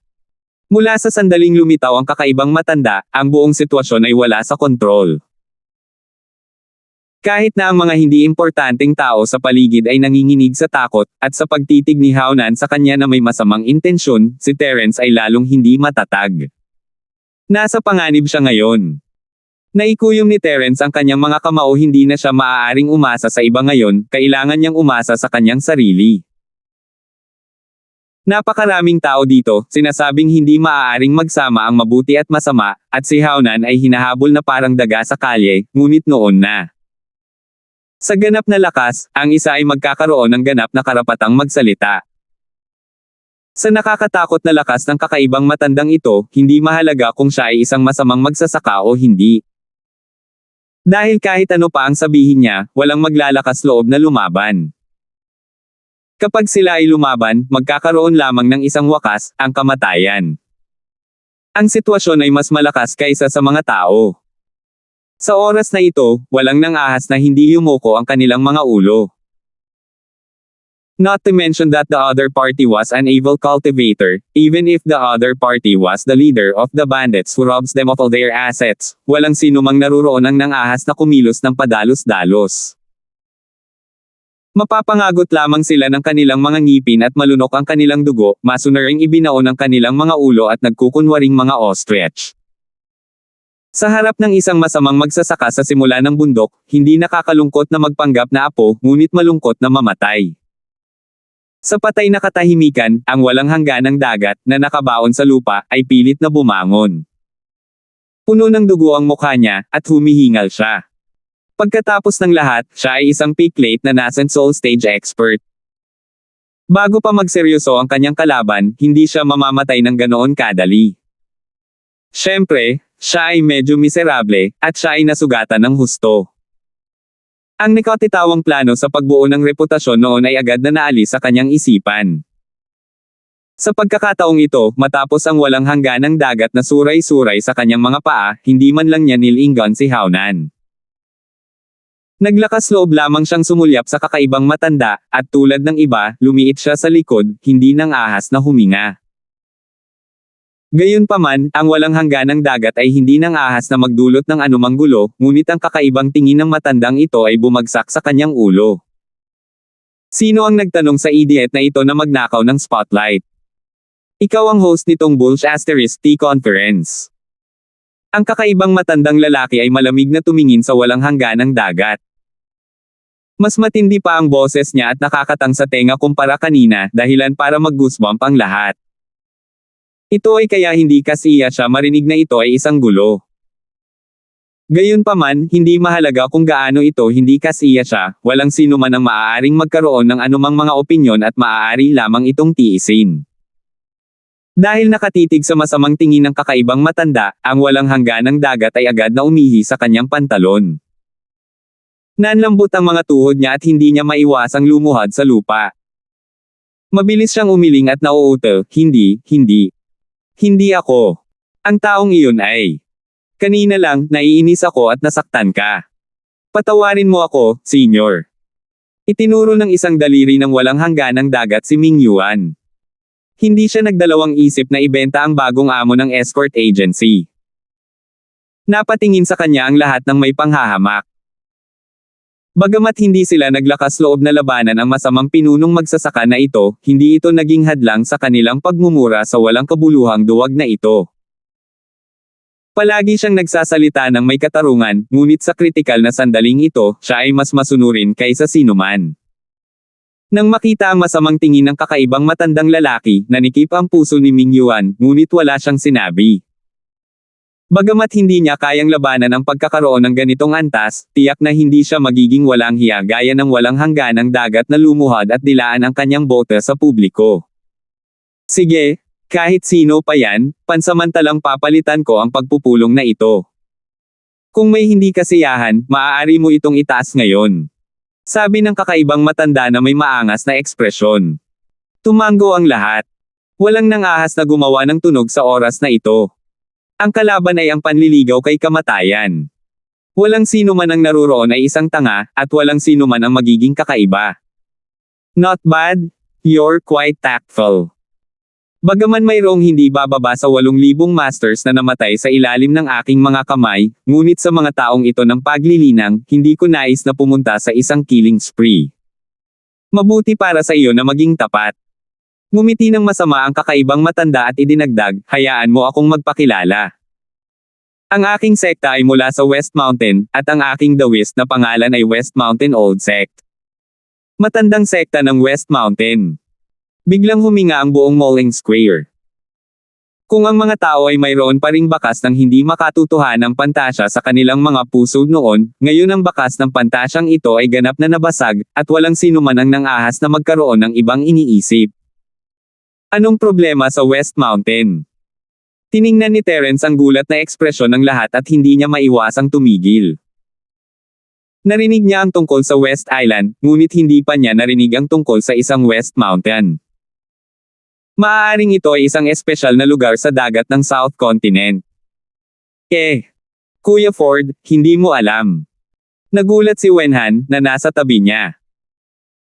Mula sa sandaling lumitaw ang kakaibang matanda, ang buong sitwasyon ay wala sa kontrol. Kahit na ang mga hindi importanteng tao sa paligid ay nanginginig sa takot, at sa pagtitig ni Haunan sa kanya na may masamang intensyon, si Terence ay lalong hindi matatag. Nasa panganib siya ngayon. Naikuyom ni Terence ang kanyang mga kamao, hindi na siya maaaring umasa sa iba ngayon, kailangan niyang umasa sa kanyang sarili. Napakaraming tao dito, sinasabing hindi maaaring magsama ang mabuti at masama, at si Haunan ay hinahabol na parang daga sa kalye, ngunit noon na. Sa ganap na lakas, ang isa ay magkakaroon ng ganap na karapatang magsalita. Sa nakakatakot na lakas ng kakaibang matandang ito, hindi mahalaga kung siya ay isang masamang magsasaka o hindi. Dahil kahit ano pa ang sabihin niya, walang maglalakas loob na lumaban. Kapag sila ay lumaban, magkakaroon lamang ng isang wakas, ang kamatayan. Ang sitwasyon ay mas malakas kaysa sa mga tao. Sa oras na ito, walang nang-ahas na hindi yumuko ang kanilang mga ulo. Not to mention that the other party was an evil cultivator, even if the other party was the leader of the bandits who robs them of all their assets, walang sinumang naruroon ang nang-ahas na kumilos ng padalos-dalos. Mapapangagot lamang sila ng kanilang mga ngipin at malunok ang kanilang dugo, masunaring ibinaon ang kanilang mga ulo at nagkukunwaring mga ostrich. Sa harap ng isang masamang magsasaka sa simula ng bundok, hindi nakakalungkot na magpanggap na apo, ngunit malungkot na mamatay. Sa patay na katahimikan, ang walang hangganang dagat, na nakabaon sa lupa, ay pilit na bumangon. Puno ng dugo ang mukha niya, at humihingal siya. Pagkatapos ng lahat, siya ay isang peak-late na nascent soul stage expert. Bago pa magseryoso ang kanyang kalaban, hindi siya mamamatay ng ganoon kadali. Siyempre, siya ay medyo miserable, at siya ay nasugatan ng husto. Ang nakatitawang plano sa pagbuo ng reputasyon noon ay agad na naalis sa kanyang isipan. Sa pagkakataong ito, matapos ang walang hangganang dagat na suray-suray sa kanyang mga paa, hindi man lang niya nilingon si Haunan. Naglakas loob lamang siyang sumulyap sa kakaibang matanda, at tulad ng iba, lumiit siya sa likod, hindi nang ahas na huminga. Gayunpaman, ang walang hangganang dagat ay hindi nang ahas na magdulot ng anumang gulo, ngunit ang kakaibang tingin ng matandang ito ay bumagsak sa kanyang ulo. Sino ang nagtanong sa idiot na ito na magnakaw ng spotlight? Ikaw ang host nitong Bulsh *T Conference. Ang kakaibang matandang lalaki ay malamig na tumingin sa walang hangganang dagat. Mas matindi pa ang boses niya at nakakatang sa tenga kumpara kanina, dahilan para mag-goosebump ang lahat. Ito ay kaya hindi kasiya siya marinig na ito ay isang gulo. Gayunpaman, hindi mahalaga kung gaano ito hindi kasiya siya, walang sino man ang maaaring magkaroon ng anumang mga opinyon at maaari lamang itong tiisin. Dahil nakatitig sa masamang tingin ng kakaibang matanda, ang walang hangganang dagat ay agad na umihi sa kanyang pantalon. Nanlambot ang mga tuhod niya at hindi niya maiwasang lumuhad sa lupa. Mabilis siyang umiling at nauutal, hindi. Hindi ako. Ang taong iyon ay. Kanina lang, naiinis ako at nasaktan ka. Patawarin mo ako, Senyor. Itinuro ng isang daliri ng walang hangganang dagat si Ming Yuan. Hindi siya nagdalawang isip na ibenta ang bagong amo ng escort agency. Napatingin sa kanya ang lahat ng may panghahamak. Bagamat hindi sila naglakas loob na labanan ang masamang pinunong magsasaka na ito, hindi ito naging hadlang sa kanilang pagmumura sa walang kabuluhang duwag na ito. Palagi siyang nagsasalita ng may katarungan, ngunit sa kritikal na sandaling ito, siya ay mas masunurin kaysa sinuman. Nang makita ang masamang tingin ng kakaibang matandang lalaki, nanikip ang puso ni Ming Yuan, ngunit wala siyang sinabi. Bagamat hindi niya kayang labanan ang pagkakaroon ng ganitong antas, tiyak na hindi siya magiging walang hiya gaya ng walang hangganang dagat na lumuhad at dilaan ang kanyang bote sa publiko. Sige, kahit sino pa yan, pansamantalang papalitan ko ang pagpupulong na ito. Kung may hindi kasiyahan, maaari mo itong itaas ngayon. Sabi ng kakaibang matanda na may maangas na ekspresyon. Tumango ang lahat. Walang nangahas na gumawa ng tunog sa oras na ito. Ang kalaban ay ang panliligaw kay kamatayan. Walang sino man ang naruroon ay isang tanga, at walang sino man ang magiging kakaiba. Not bad? You're quite tactful. Bagaman mayroong hindi bababa sa 8,000 masters na namatay sa ilalim ng aking mga kamay, ngunit sa mga taong ito ng paglilinang, hindi ko nais na pumunta sa isang killing spree. Mabuti para sa iyo na maging tapat. Ngumiti ng masama ang kakaibang matanda at idinagdag, hayaan mo akong magpakilala. Ang aking sekta ay mula sa West Mountain, at ang aking dawis na pangalan ay West Mountain Old Sect. Matandang sekta ng West Mountain. Biglang huminga ang buong Mulling Square. Kung ang mga tao ay mayroon pa ring bakas ng hindi makatutuhan ng pantasya sa kanilang mga puso noon, ngayon ang bakas ng pantasyang ito ay ganap na nabasag, at walang sino man ang nangahas na magkaroon ng ibang iniisip. Anong problema sa West Mountain? Tiningnan ni Terence ang gulat na ekspresyon ng lahat at hindi niya maiwasang tumigil. Narinig niya ang tungkol sa West Island, ngunit hindi pa niya narinig ang tungkol sa isang West Mountain. Maaaring ito ay isang espesyal na lugar sa dagat ng South Continent. Kuya Ford, hindi mo alam. Nagulat si Wenhan, na nasa tabi niya.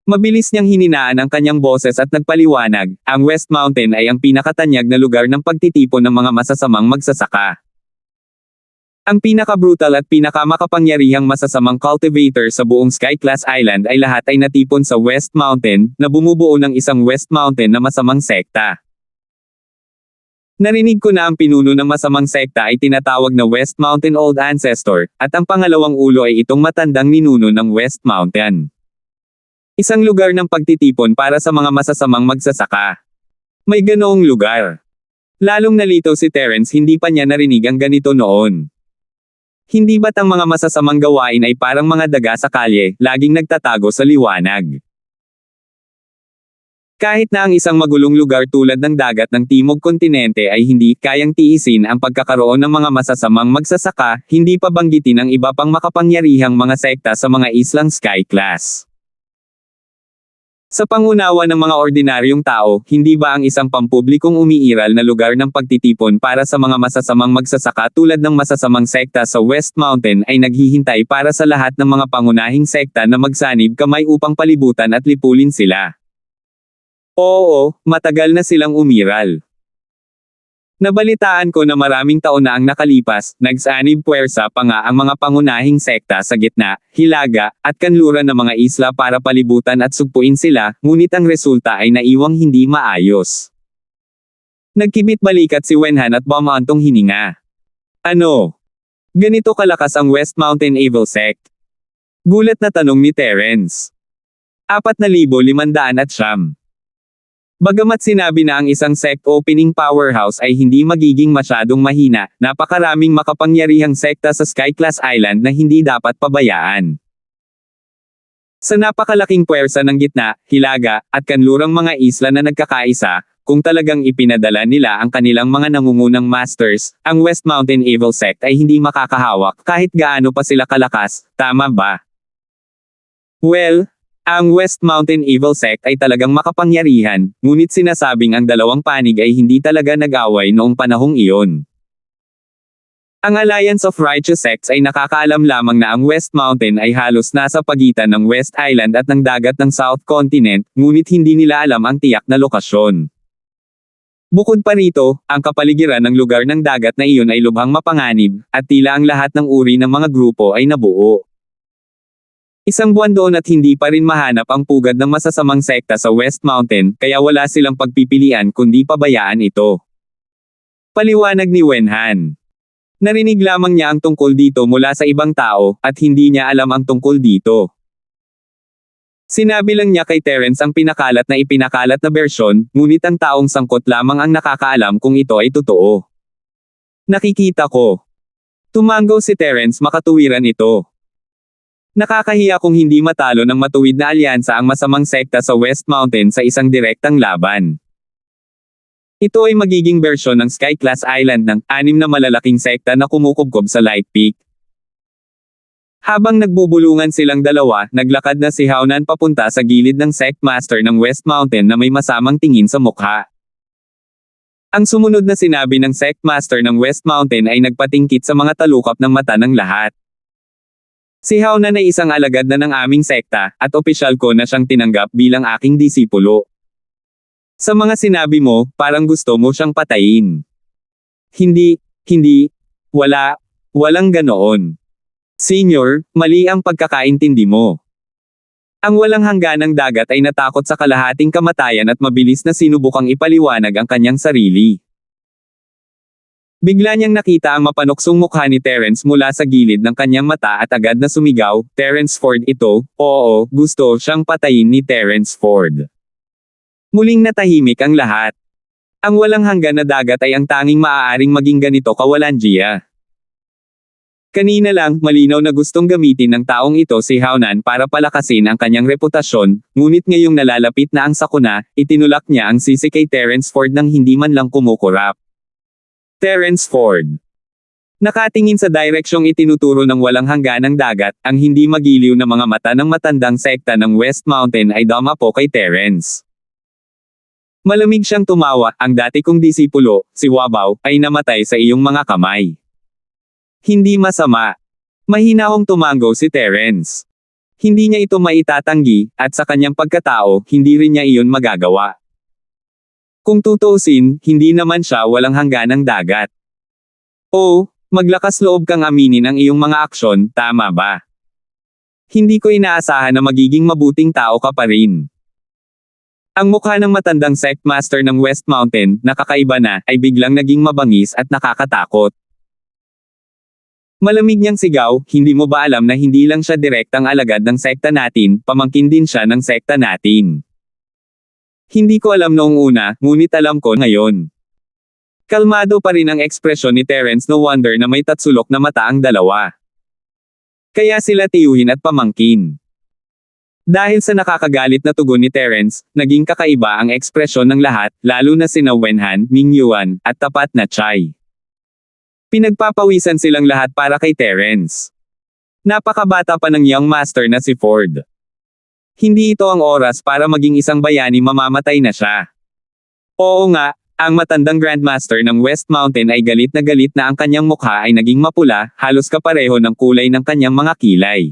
Mabilis niyang hininaan ang kanyang boses at nagpaliwanag, ang West Mountain ay ang pinakatanyag na lugar ng pagtitipon ng mga masasamang magsasaka. Ang pinaka-brutal at pinaka-makapangyarihang masasamang cultivator sa buong Sky-class Island ay lahat ay natipon sa West Mountain, na bumubuo ng isang West Mountain na masamang sekta. Narinig ko na ang pinuno ng masamang sekta ay tinatawag na West Mountain Old Ancestor, at ang pangalawang ulo ay itong matandang ninuno ng West Mountain. Isang lugar ng pagtitipon para sa mga masasamang magsasaka. May ganoong lugar. Lalong nalito si Terence, hindi pa niya narinig ang ganito noon. Hindi ba't ang mga masasamang gawain ay parang mga daga sa kalye, laging nagtatago sa liwanag? Kahit na ang isang magulong lugar tulad ng dagat ng Timog Kontinente ay hindi kayang tiisin ang pagkakaroon ng mga masasamang magsasaka, hindi pa banggitin ang iba pang makapangyarihang mga sekta sa mga islang Sky-class. Sa pangunawa ng mga ordinaryong tao, hindi ba ang isang pampublikong umiiral na lugar ng pagtitipon para sa mga masasamang magsasaka tulad ng masasamang sekta sa West Mountain ay naghihintay para sa lahat ng mga pangunahing sekta na magsanib kamay upang palibutan at lipulin sila? Oo, matagal na silang umiral. Nabalitaan ko na maraming taon na ang nakalipas, nagsanib puwersa pa nga ang mga pangunahing sekta sa gitna, hilaga, at kanluran ng mga isla para palibutan at sugpuin sila, ngunit ang resulta ay naiwang hindi maayos. Nagkibit balikat si Wenhan at bumantong hininga. Ano? Ganito kalakas ang West Mountain Evil Sect? Gulat na tanong ni Terence. 4,500. Bagamat sinabi na ang isang sect opening powerhouse ay hindi magiging masyadong mahina, napakaraming makapangyarihang sekta sa Sky-class Island na hindi dapat pabayaan. Sa napakalaking puwersa ng gitna, hilaga, at kanlurang mga isla na nagkakaisa, kung talagang ipinadala nila ang kanilang mga nangungunang masters, ang West Mountain Evil Sect ay hindi makakahawak kahit gaano pa sila kalakas, tama ba? Well, Ang West Mountain Evil Sect ay talagang makapangyarihan, ngunit sinasabing ang dalawang panig ay hindi talaga nag-away noong panahong iyon. Ang Alliance of Righteous Sects ay nakakaalam lamang na ang West Mountain ay halos nasa pagitan ng West Island at ng dagat ng South Continent, ngunit hindi nila alam ang tiyak na lokasyon. Bukod pa rito, ang kapaligiran ng lugar ng dagat na iyon ay lubhang mapanganib, at tila ang lahat ng uri ng mga grupo ay nabuo. Isang buwan doon at hindi pa rin mahanap ang pugad ng masasamang sekta sa West Mountain, kaya wala silang pagpipilian kundi pabayaan ito. Paliwanag ni Wenhan. Narinig lamang niya ang tungkol dito mula sa ibang tao, at hindi niya alam ang tungkol dito. Sinabi lang niya kay Terence ang pinakalat na ipinakalat na bersyon, ngunit ang taong sangkot lamang ang nakakaalam kung ito ay totoo. Nakikita ko. Tumanggaw si Terence makatuwiran ito. Nakakahiya kung hindi matalo ng matuwid na alyansa ang masamang sekta sa West Mountain sa isang direktang laban. Ito ay magiging bersyon ng Sky Class Island ng 6 na malalaking sekta na kumukubkob sa Light Peak. Habang nagbubulungan silang dalawa, naglakad na si Haunan papunta sa gilid ng Sect Master ng West Mountain na may masamang tingin sa mukha. Ang sumunod na sinabi ng Sect Master ng West Mountain ay nagpatingkit sa mga talukap ng mata ng lahat. Si Haunan ay isang alagad na ng aming sekta, at opisyal ko na siyang tinanggap bilang aking disipulo. Sa mga sinabi mo, parang gusto mo siyang patayin. Hindi, walang ganoon. Senior, mali ang pagkakaintindi mo. Ang walang hangganang dagat ay natakot sa kalahating kamatayan at mabilis na sinubukang ipaliwanag ang kanyang sarili. Bigla niyang nakita ang mapanuksong mukha ni Terence mula sa gilid ng kanyang mata at agad na sumigaw, Terence Ford ito, oo, gusto siyang patayin ni Terence Ford. Muling natahimik ang lahat. Ang walang hanggan na dagat ay ang tanging maaaring maging ganito kawalanjiya. Kanina lang, malinaw na gustong gamitin ng taong ito si Haunan para palakasin ang kanyang reputasyon, ngunit ngayong nalalapit na ang sakuna, itinulak niya ang sisi kay Terence Ford nang hindi man lang kumukurap. Terence Ford. Nakatingin sa direksyong itinuturo ng walang hangganang dagat, ang hindi magiliw na mga mata ng matandang sekta ng West Mountain ay dumapo kay Terence. Malamig siyang tumawa, ang dati kong disipulo, si Wabaw, ay namatay sa iyong mga kamay. Hindi masama. Mahinahong tumanggo si Terence. Hindi niya ito maitatanggi, at sa kanyang pagkatao, hindi rin niya iyon magagawa. Kung tutuusin, hindi naman siya walang hangganang dagat. Oh, maglakas loob kang aminin ang iyong mga aksyon, tama ba? Hindi ko inaasahan na magiging mabuting tao ka pa rin. Ang mukha ng matandang Sect Master ng West Mountain, nakakaiba na, ay biglang naging mabangis at nakakatakot. Malamig niyang sigaw, hindi mo ba alam na hindi lang siya direktang alagad ng sekta natin, pamangkin din siya ng sekta natin. Hindi ko alam noong una, ngunit alam ko ngayon. Kalmado pa rin ang ekspresyon ni Terence, no wonder na may tatsulok na mata ang dalawa. Kaya sila tiyuhin at pamangkin. Dahil sa nakakagalit na tugon ni Terence, naging kakaiba ang ekspresyon ng lahat, lalo na sina Wenhan, Mingyuan, at tapat na Chai. Pinagpapawisan silang lahat para kay Terence. Napakabata pa ng young master na si Ford. Hindi ito ang oras para maging isang bayani, mamamatay na siya. Oo nga, ang matandang Grandmaster ng West Mountain ay galit na ang kanyang mukha ay naging mapula, halos kapareho ng kulay ng kanyang mga kilay.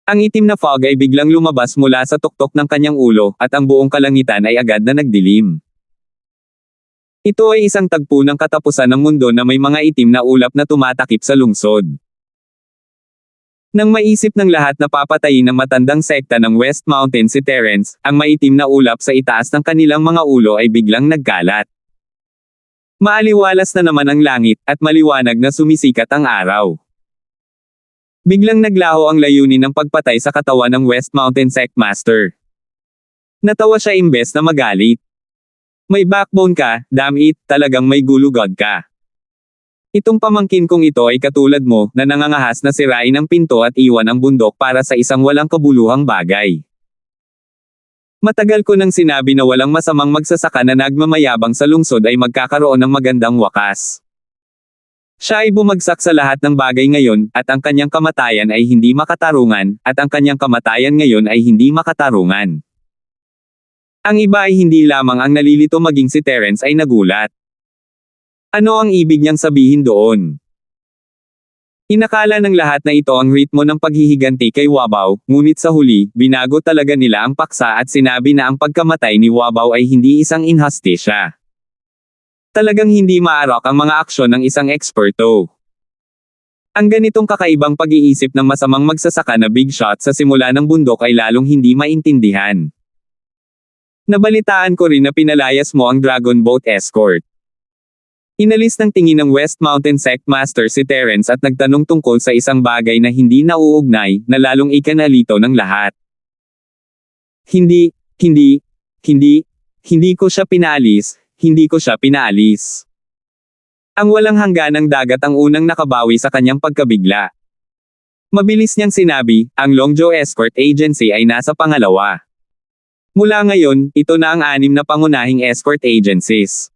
Ang itim na fog ay biglang lumabas mula sa tuktok ng kanyang ulo, at ang buong kalangitan ay agad na nagdilim. Ito ay isang tagpo ng katapusan ng mundo na may mga itim na ulap na tumatakip sa lungsod. Nang maisip ng lahat na papatayin ng matandang sekta ng West Mountain si Terence, ang maitim na ulap sa itaas ng kanilang mga ulo ay biglang nagkalat. Maaliwalas na naman ang langit, at maliwanag na sumisikat ang araw. Biglang naglaho ang layunin ng pagpatay sa katawan ng West Mountain Sect Master. Natawa siya imbes na magalit. May backbone ka, damn it, talagang may gulugod ka. Itong pamangkin kong ito ay katulad mo, na nangangahas na sirain ang pinto at iwan ang bundok para sa isang walang kabuluhang bagay. Matagal ko nang sinabi na walang masamang magsasaka na nagmamayabang sa lungsod ay magkakaroon ng magandang wakas. Siya ay bumagsak sa lahat ng bagay ngayon, at ang kanyang kamatayan ay hindi makatarungan, at ang kanyang kamatayan ngayon ay hindi makatarungan. Ang iba ay hindi lamang ang nalilito maging si Terence ay nagulat. Ano ang ibig niyang sabihin doon? Inakala ng lahat na ito ang ritmo ng paghihiganti kay Wabaw, ngunit sa huli, binago talaga nila ang paksa at sinabi na ang pagkamatay ni Wabaw ay hindi isang inhustisya. Talagang hindi maarak ang mga aksyon ng isang eksperto. Ang ganitong kakaibang pag-iisip ng masamang magsasaka na big shot sa simula ng bundok ay lalong hindi maintindihan. Nabalitaan ko rin na pinalayas mo ang Dragon Boat Escort. Inalis ng tingin ng West Mountain Sect Master si Terence at nagtanong tungkol sa isang bagay na hindi nauugnay, na lalong ikanalito ng lahat. Hindi ko siya pinaalis. Hindi ko siya pinaalis. Ang walang hangganang dagat ang unang nakabawi sa kanyang pagkabigla. Mabilis niyang sinabi, ang Longzhou Escort Agency ay nasa pangalawa. Mula ngayon, ito na ang 6 na pangunahing escort agencies.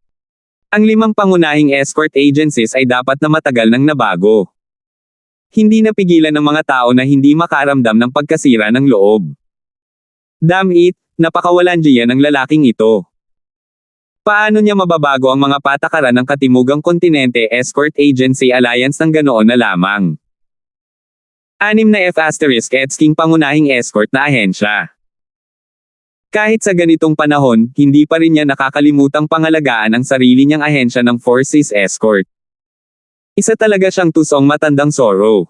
Ang 5 pangunahing escort agencies ay dapat na matagal nang nabago. Hindi napigilan ng mga tao na hindi makaramdam ng pagkasira ng loob. Damn it, napakawalandiya ng lalaking ito. Paano niya mababago ang mga patakaran ng Katimugang Kontinente Escort Agency Alliance ng ganoon na lamang? 6 na F***ing pangunahing escort na ahensya. Kahit sa ganitong panahon, hindi pa rin niya nakakalimutang pangalagaan ang sarili niyang ahensya ng Four Seas Escort. Isa talaga siyang tusong matandang Zorro.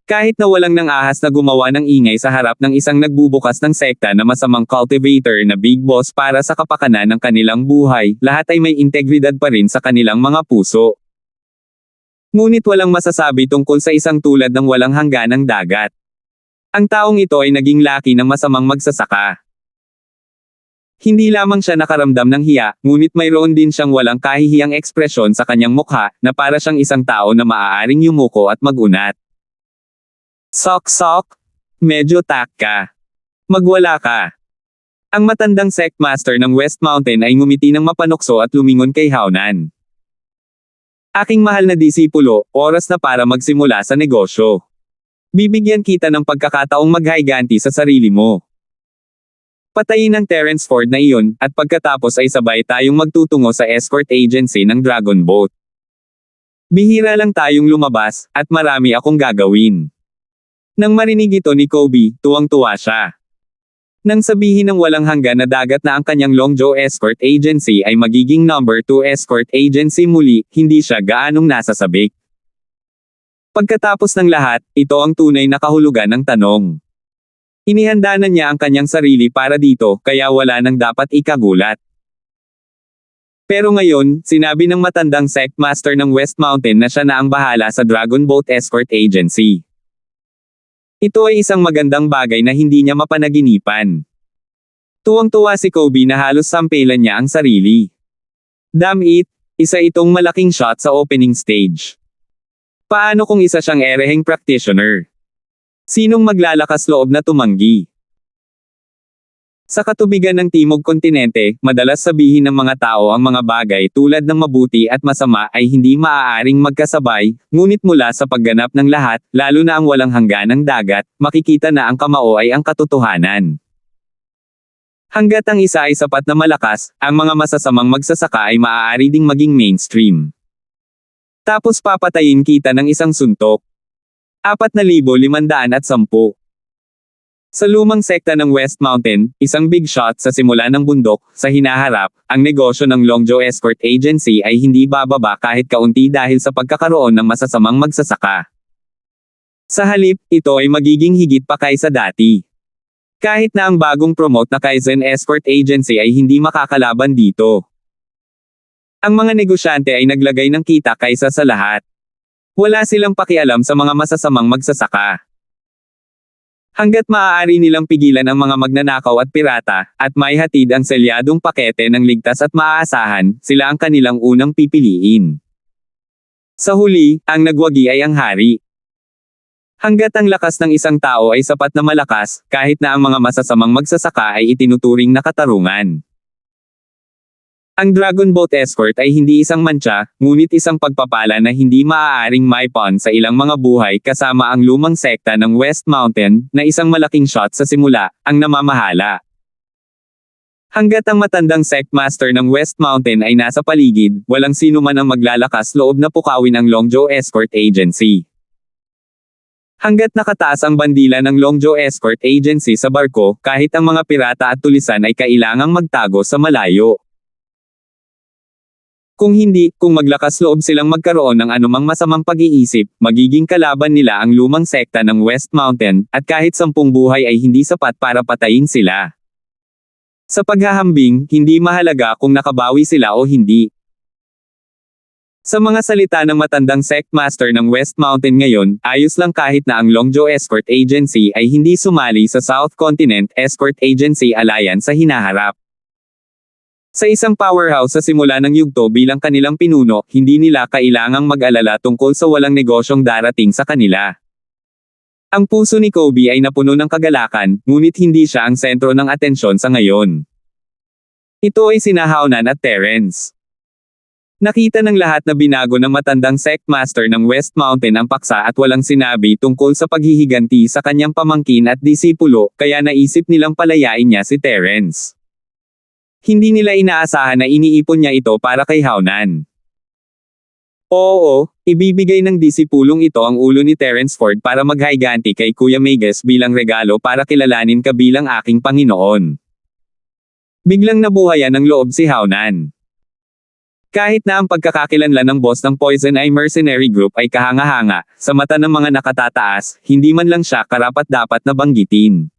Kahit na walang nang ahas na gumawa ng ingay sa harap ng isang nagbubukas ng sekta na masamang cultivator na big boss para sa kapakanan ng kanilang buhay, lahat ay may integridad pa rin sa kanilang mga puso. Ngunit walang masasabi tungkol sa isang tulad ng walang hangganang dagat. Ang taong ito ay naging laki ng masamang magsasaka. Hindi lamang siya nakaramdam ng hiya, ngunit mayroon din siyang walang kahihiyang ekspresyon sa kanyang mukha, na para siyang isang tao na maaaring yumuko at magunat. Sok, medyo tak ka. Magwala ka. Ang matandang sect master ng West Mountain ay ngumiti ng mapanukso at lumingon kay Haonan. Aking mahal na disipulo, oras na para magsimula sa negosyo. Bibigyan kita ng pagkakataong maghiganti sa sarili mo. Patayin ang Terence Ford na iyon, at pagkatapos ay sabay tayong magtutungo sa escort agency ng Dragon Boat. Bihira lang tayong lumabas, at marami akong gagawin. Nang marinig ito ni Kobe, tuwang-tuwa siya. Nang sabihin ng walang hanggan na dagat na ang kanyang Longzhou Escort Agency ay magiging number 2 escort agency muli, hindi siya gaanong nasasabik. Pagkatapos ng lahat, ito ang tunay na kahulugan ng tanong. Inihanda na niya ang kanyang sarili para dito, kaya wala nang dapat ikagulat. Pero ngayon, sinabi ng matandang sect master ng West Mountain na siya na ang bahala sa Dragon Boat Escort Agency. Ito ay isang magandang bagay na hindi niya mapanaginipan. Tuwang-tuwa si Kobe na halos sampelan niya ang sarili. Damn it, isa itong malaking shot sa opening stage. Paano kung isa siyang ereheng practitioner? Sinong maglalakas loob na tumanggi? Sa katubigan ng Timog Kontinente, madalas sabihin ng mga tao ang mga bagay tulad ng mabuti at masama ay hindi maaaring magkasabay, ngunit mula sa pagganap ng lahat, lalo na ang walang hangganang dagat, makikita na ang kamao ay ang katotohanan. Hanggat ang isa ay sapat na malakas, ang mga masasamang magsasaka ay maaari ding maging mainstream. Tapos papatayin kita ng isang suntok. 4,510. Sa lumang sekta ng West Mountain, isang big shot sa simula ng bundok, sa hinaharap, ang negosyo ng Longzhou Escort Agency ay hindi bababa kahit kaunti dahil sa pagkakaroon ng masasamang magsasaka. Sa halip, ito ay magiging higit pa kaysa dati. Kahit na ang bagong promote na Kaizen Escort Agency ay hindi makakalaban dito. Ang mga negosyante ay naglagay ng kita kaysa sa lahat. Wala silang pakialam sa mga masasamang magsasaka. Hanggat maaari nilang pigilan ang mga magnanakaw at pirata, at may hatid ang selyadong pakete ng ligtas at maaasahan, sila ang kanilang unang pipiliin. Sa huli, ang nagwagi ay ang hari. Hanggat ang lakas ng isang tao ay sapat na malakas, kahit na ang mga masasamang magsasaka ay itinuturing na katarungan. Ang Dragon Boat Escort ay hindi isang mantsa, ngunit isang pagpapala na hindi maaaring maipon sa ilang mga buhay kasama ang lumang sekta ng West Mountain, na isang malaking shot sa simula, ang namamahala. Hanggat ang matandang sect master ng West Mountain ay nasa paligid, walang sino man ang maglalakas loob na pukawin ang Longzhou Escort Agency. Hanggat nakataas ang bandila ng Longzhou Escort Agency sa barko, kahit ang mga pirata at tulisan ay kailangang magtago sa malayo. Kung hindi, kung maglakas loob silang magkaroon ng anumang masamang pag-iisip, magiging kalaban nila ang lumang sekta ng West Mountain, at kahit 10 buhay ay hindi sapat para patayin sila. Sa paghahambing, hindi mahalaga kung nakabawi sila o hindi. Sa mga salita ng matandang sect master ng West Mountain ngayon, ayos lang kahit na ang Longzhou Escort Agency ay hindi sumali sa South Continent Escort Agency Alliance sa hinaharap. Sa isang powerhouse sa simula ng yugto bilang kanilang pinuno, hindi nila kailangang mag-alala tungkol sa walang negosyong darating sa kanila. Ang puso ni Kobe ay napuno ng kagalakan, ngunit hindi siya ang sentro ng atensyon sa ngayon. Ito ay sina Hao-nan at Terence. Nakita ng lahat na binago ng matandang sect master ng West Mountain ang paksa at walang sinabi tungkol sa paghihiganti sa kanyang pamangkin at disipulo, kaya naisip nilang palayain niya si Terence. Hindi nila inaasahan na iniipon niya ito para kay Hao-nan. Oo, ibibigay ng disipulong ito ang ulo ni Terence Ford para maghayganti kay Kuya Magus bilang regalo para kilalanin ka bilang aking Panginoon. Biglang nabuhayan ng loob si Hao-nan. Kahit na ang pagkakakilanlan ng boss ng Poison Eye Mercenary Group ay kahanga-hanga, sa mata ng mga nakatataas, hindi man lang siya karapat-dapat na banggitin.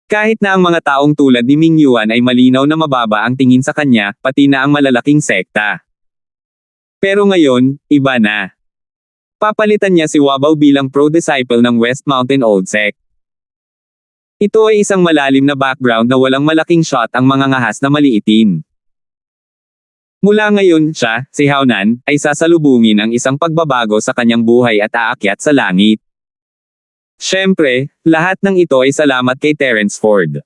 Kahit na ang mga taong tulad ni Ming Yuan ay malinaw na mababa ang tingin sa kanya, pati na ang malalaking sekta. Pero ngayon, iba na. Papalitan niya si Wabao bilang pro-disciple ng West Mountain Old Sect. Ito ay isang malalim na background na walang malaking shot ang mga ngahas na maliitin. Mula ngayon, siya, si Hao-nan, ay sasalubungin ang isang pagbabago sa kanyang buhay at aakyat sa langit. Siyempre, lahat ng ito ay salamat kay Terence Ford.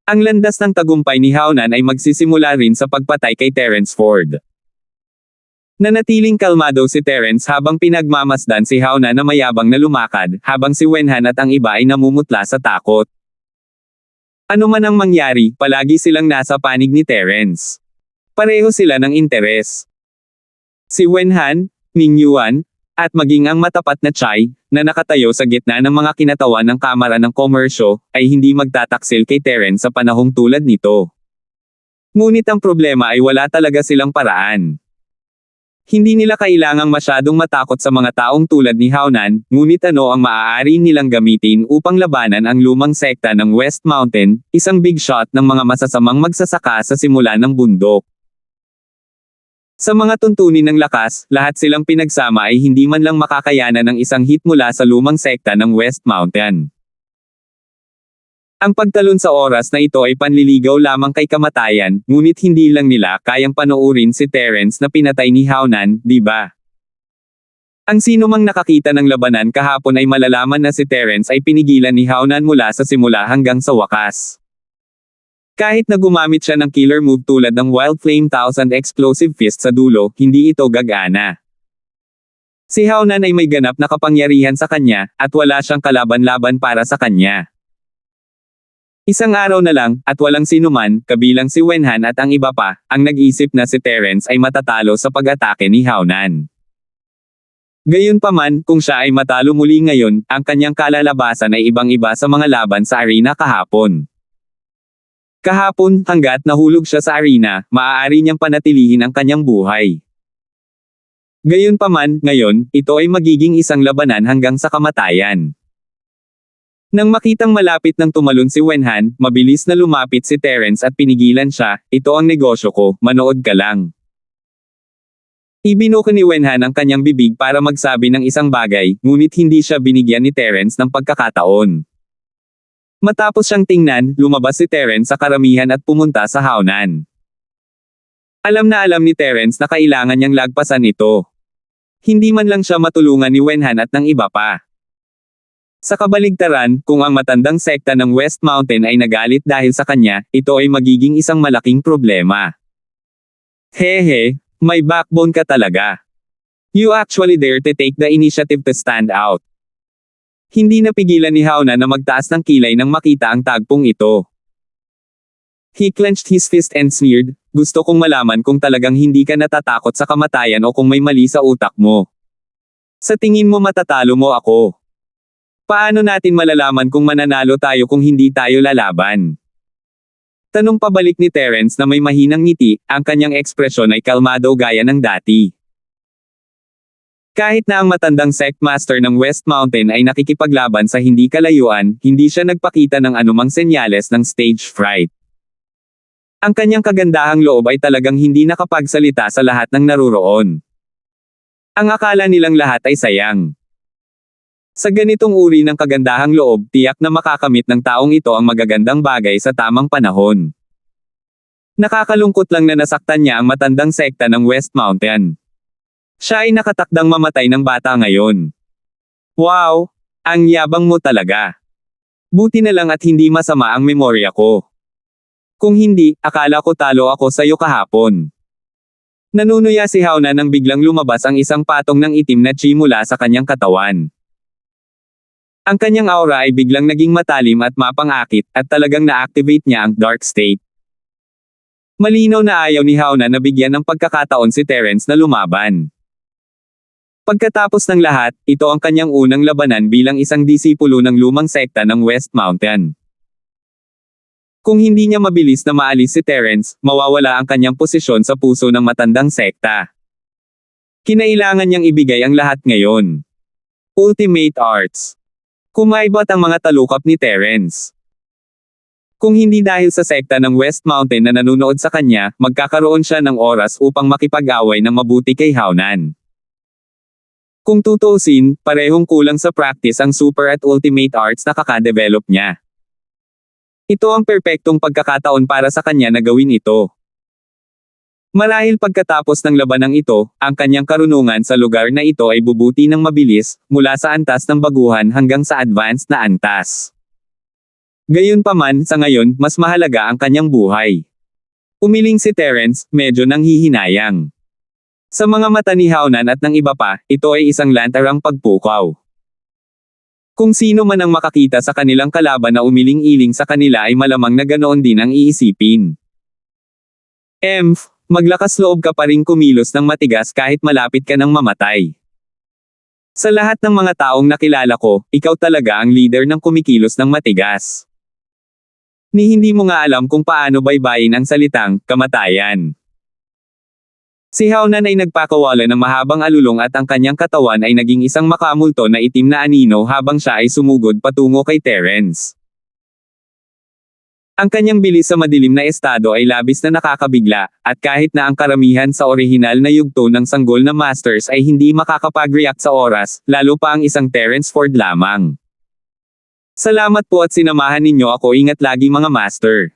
Ang landas ng tagumpay ni Hao-nan ay magsisimula rin sa pagpatay kay Terence Ford. Nanatiling kalmado si Terence habang pinagmamasdan si Hao-nan na mayabang na lumakad, habang si Wenhan at ang iba ay namumutla sa takot. Ano man ang mangyari, palagi silang nasa panig ni Terence. Pareho sila ng interes. Si Wenhan, Ming Yuan, at maging ang matapat na Chai, na nakatayo sa gitna ng mga kinatawan ng kamara ng komersyo, ay hindi magtataksil kay Terence sa panahong tulad nito. Ngunit ang problema ay wala talaga silang paraan. Hindi nila kailangang masyadong matakot sa mga taong tulad ni Hao-nan, ngunit ano ang maaari nilang gamitin upang labanan ang lumang sekta ng West Mountain, isang big shot ng mga masasamang magsasaka sa simula ng bundok. Sa mga tuntunin ng lakas, lahat silang pinagsama ay hindi man lang makakayanan ng isang hit mula sa lumang sekta ng West Mountain. Ang pagtalon sa oras na ito ay panliligaw lamang kay kamatayan, ngunit hindi lang nila kayang panoorin si Terence na pinatay ni Hao-nan, di ba? Ang sino mang nakakita ng labanan kahapon ay malalaman na si Terence ay pinigilan ni Hao-nan mula sa simula hanggang sa wakas. Kahit na gumamit siya ng killer move tulad ng Wild Flame 1000 Explosive Fist sa dulo, hindi ito gagana. Si Hao-nan ay may ganap na kapangyarihan sa kanya, at wala siyang kalaban-laban para sa kanya. Isang araw na lang, at walang sinuman, kabilang si Wenhan at ang iba pa, ang nag-isip na si Terence ay matatalo sa pag-atake ni Hao-nan. Gayunpaman, kung siya ay matalo muli ngayon, ang kanyang kalalabasan ay ibang-iba sa mga laban sa arena kahapon. Kahapon, hanggat nahulog siya sa arena, maaari niyang panatilihin ang kanyang buhay. Gayunpaman, ngayon, ito ay magiging isang labanan hanggang sa kamatayan. Nang makitang malapit ng tumalon si Wenhan, mabilis na lumapit si Terence at pinigilan siya, "Ito ang negosyo ko, manood ka lang." Ibinuka ni Wenhan ang kanyang bibig para magsabi ng isang bagay, ngunit hindi siya binigyan ni Terence ng pagkakataon. Matapos siyang tingnan, lumabas si Terence sa karamihan at pumunta sa Hao-nan. Alam na alam ni Terence na kailangan niyang lagpasan ito. Hindi man lang siya matulungan ni Wenhan at ng iba pa. Sa kabaligtaran, kung ang matandang sekta ng West Mountain ay nagalit dahil sa kanya, ito ay magiging isang malaking problema. Hehe, may backbone ka talaga. You actually dare to take the initiative to stand out. Hindi napigilan ni Hauna na magtaas ng kilay nang makita ang tagpong ito. He clenched his fist and sneered, gusto kong malaman kung talagang hindi ka natatakot sa kamatayan o kung may mali sa utak mo. Sa tingin mo matatalo mo ako. Paano natin malalaman kung mananalo tayo kung hindi tayo lalaban? Tanong pabalik ni Terence na may mahinang ngiti, ang kanyang ekspresyon ay kalmado gaya ng dati. Kahit na ang matandang sectmaster ng West Mountain ay nakikipaglaban sa hindi kalayuan, hindi siya nagpakita ng anumang senyales ng stage fright. Ang kanyang kagandahang loob ay talagang hindi nakapagsalita sa lahat ng naruroon. Ang akala nilang lahat ay sayang. Sa ganitong uri ng kagandahang loob, tiyak na makakamit ng taong ito ang magagandang bagay sa tamang panahon. Nakakalungkot lang na nasaktan niya ang matandang sekta ng West Mountain. Siya ay nakatakdang mamatay ng bata ngayon. Wow! Ang yabang mo talaga. Buti na lang at hindi masama ang memorya ko. Kung hindi, akala ko talo ako sa iyo kahapon. Nanunuya si Hauna nang biglang lumabas ang isang patong ng itim na chi mula sa kanyang katawan. Ang kanyang aura ay biglang naging matalim at mapangakit, at talagang na-activate niya ang dark state. Malinaw na ayaw ni Hauna na bigyan ng pagkakataon si Terence na lumaban. Pagkatapos ng lahat, ito ang kanyang unang labanan bilang isang disipulo ng lumang sekta ng West Mountain. Kung hindi niya mabilis na maalis si Terence, mawawala ang kanyang posisyon sa puso ng matandang sekta. Kinailangan niyang ibigay ang lahat ngayon. Ultimate Arts. Kumaibot ang mga talukap ni Terence. Kung hindi dahil sa sekta ng West Mountain na nanunood sa kanya, magkakaroon siya ng oras upang makipag-away ng mabuti kay Haunan. Kung tutuusin, parehong kulang sa practice ang Super at Ultimate Arts na kakadevelop niya. Ito ang perpektong pagkakataon para sa kanya na gawin ito. Marahil pagkatapos ng labanang ito, ang kanyang karunungan sa lugar na ito ay bubuti ng mabilis, mula sa antas ng baguhan hanggang sa advanced na antas. Gayunpaman, sa ngayon, mas mahalaga ang kanyang buhay. Umiling si Terence, medyo nanghihinayang. Sa mga mata ni Haunan at ng iba pa, ito ay isang lantarang pagpukaw. Kung sino man ang makakita sa kanilang kalaban na umiling-iling sa kanila ay malamang na ganoon din ang iisipin. Maglakas loob ka pa ring kumilos ng matigas kahit malapit ka ng mamatay. Sa lahat ng mga taong nakilala ko, ikaw talaga ang leader ng kumikilos ng matigas. Ni hindi mo nga alam kung paano baybayin ang salitang, kamatayan. Si Haunan ay nagpakawala ng mahabang alulong at ang kanyang katawan ay naging isang makamulto na itim na anino habang siya ay sumugod patungo kay Terence. Ang kanyang bilis sa madilim na estado ay labis na nakakabigla, at kahit na ang karamihan sa orihinal na yugto ng sanggol na masters ay hindi makakapag-react sa oras, lalo pa ang isang Terence Ford lamang. Salamat po at sinamahan ninyo ako, ingat lagi mga master.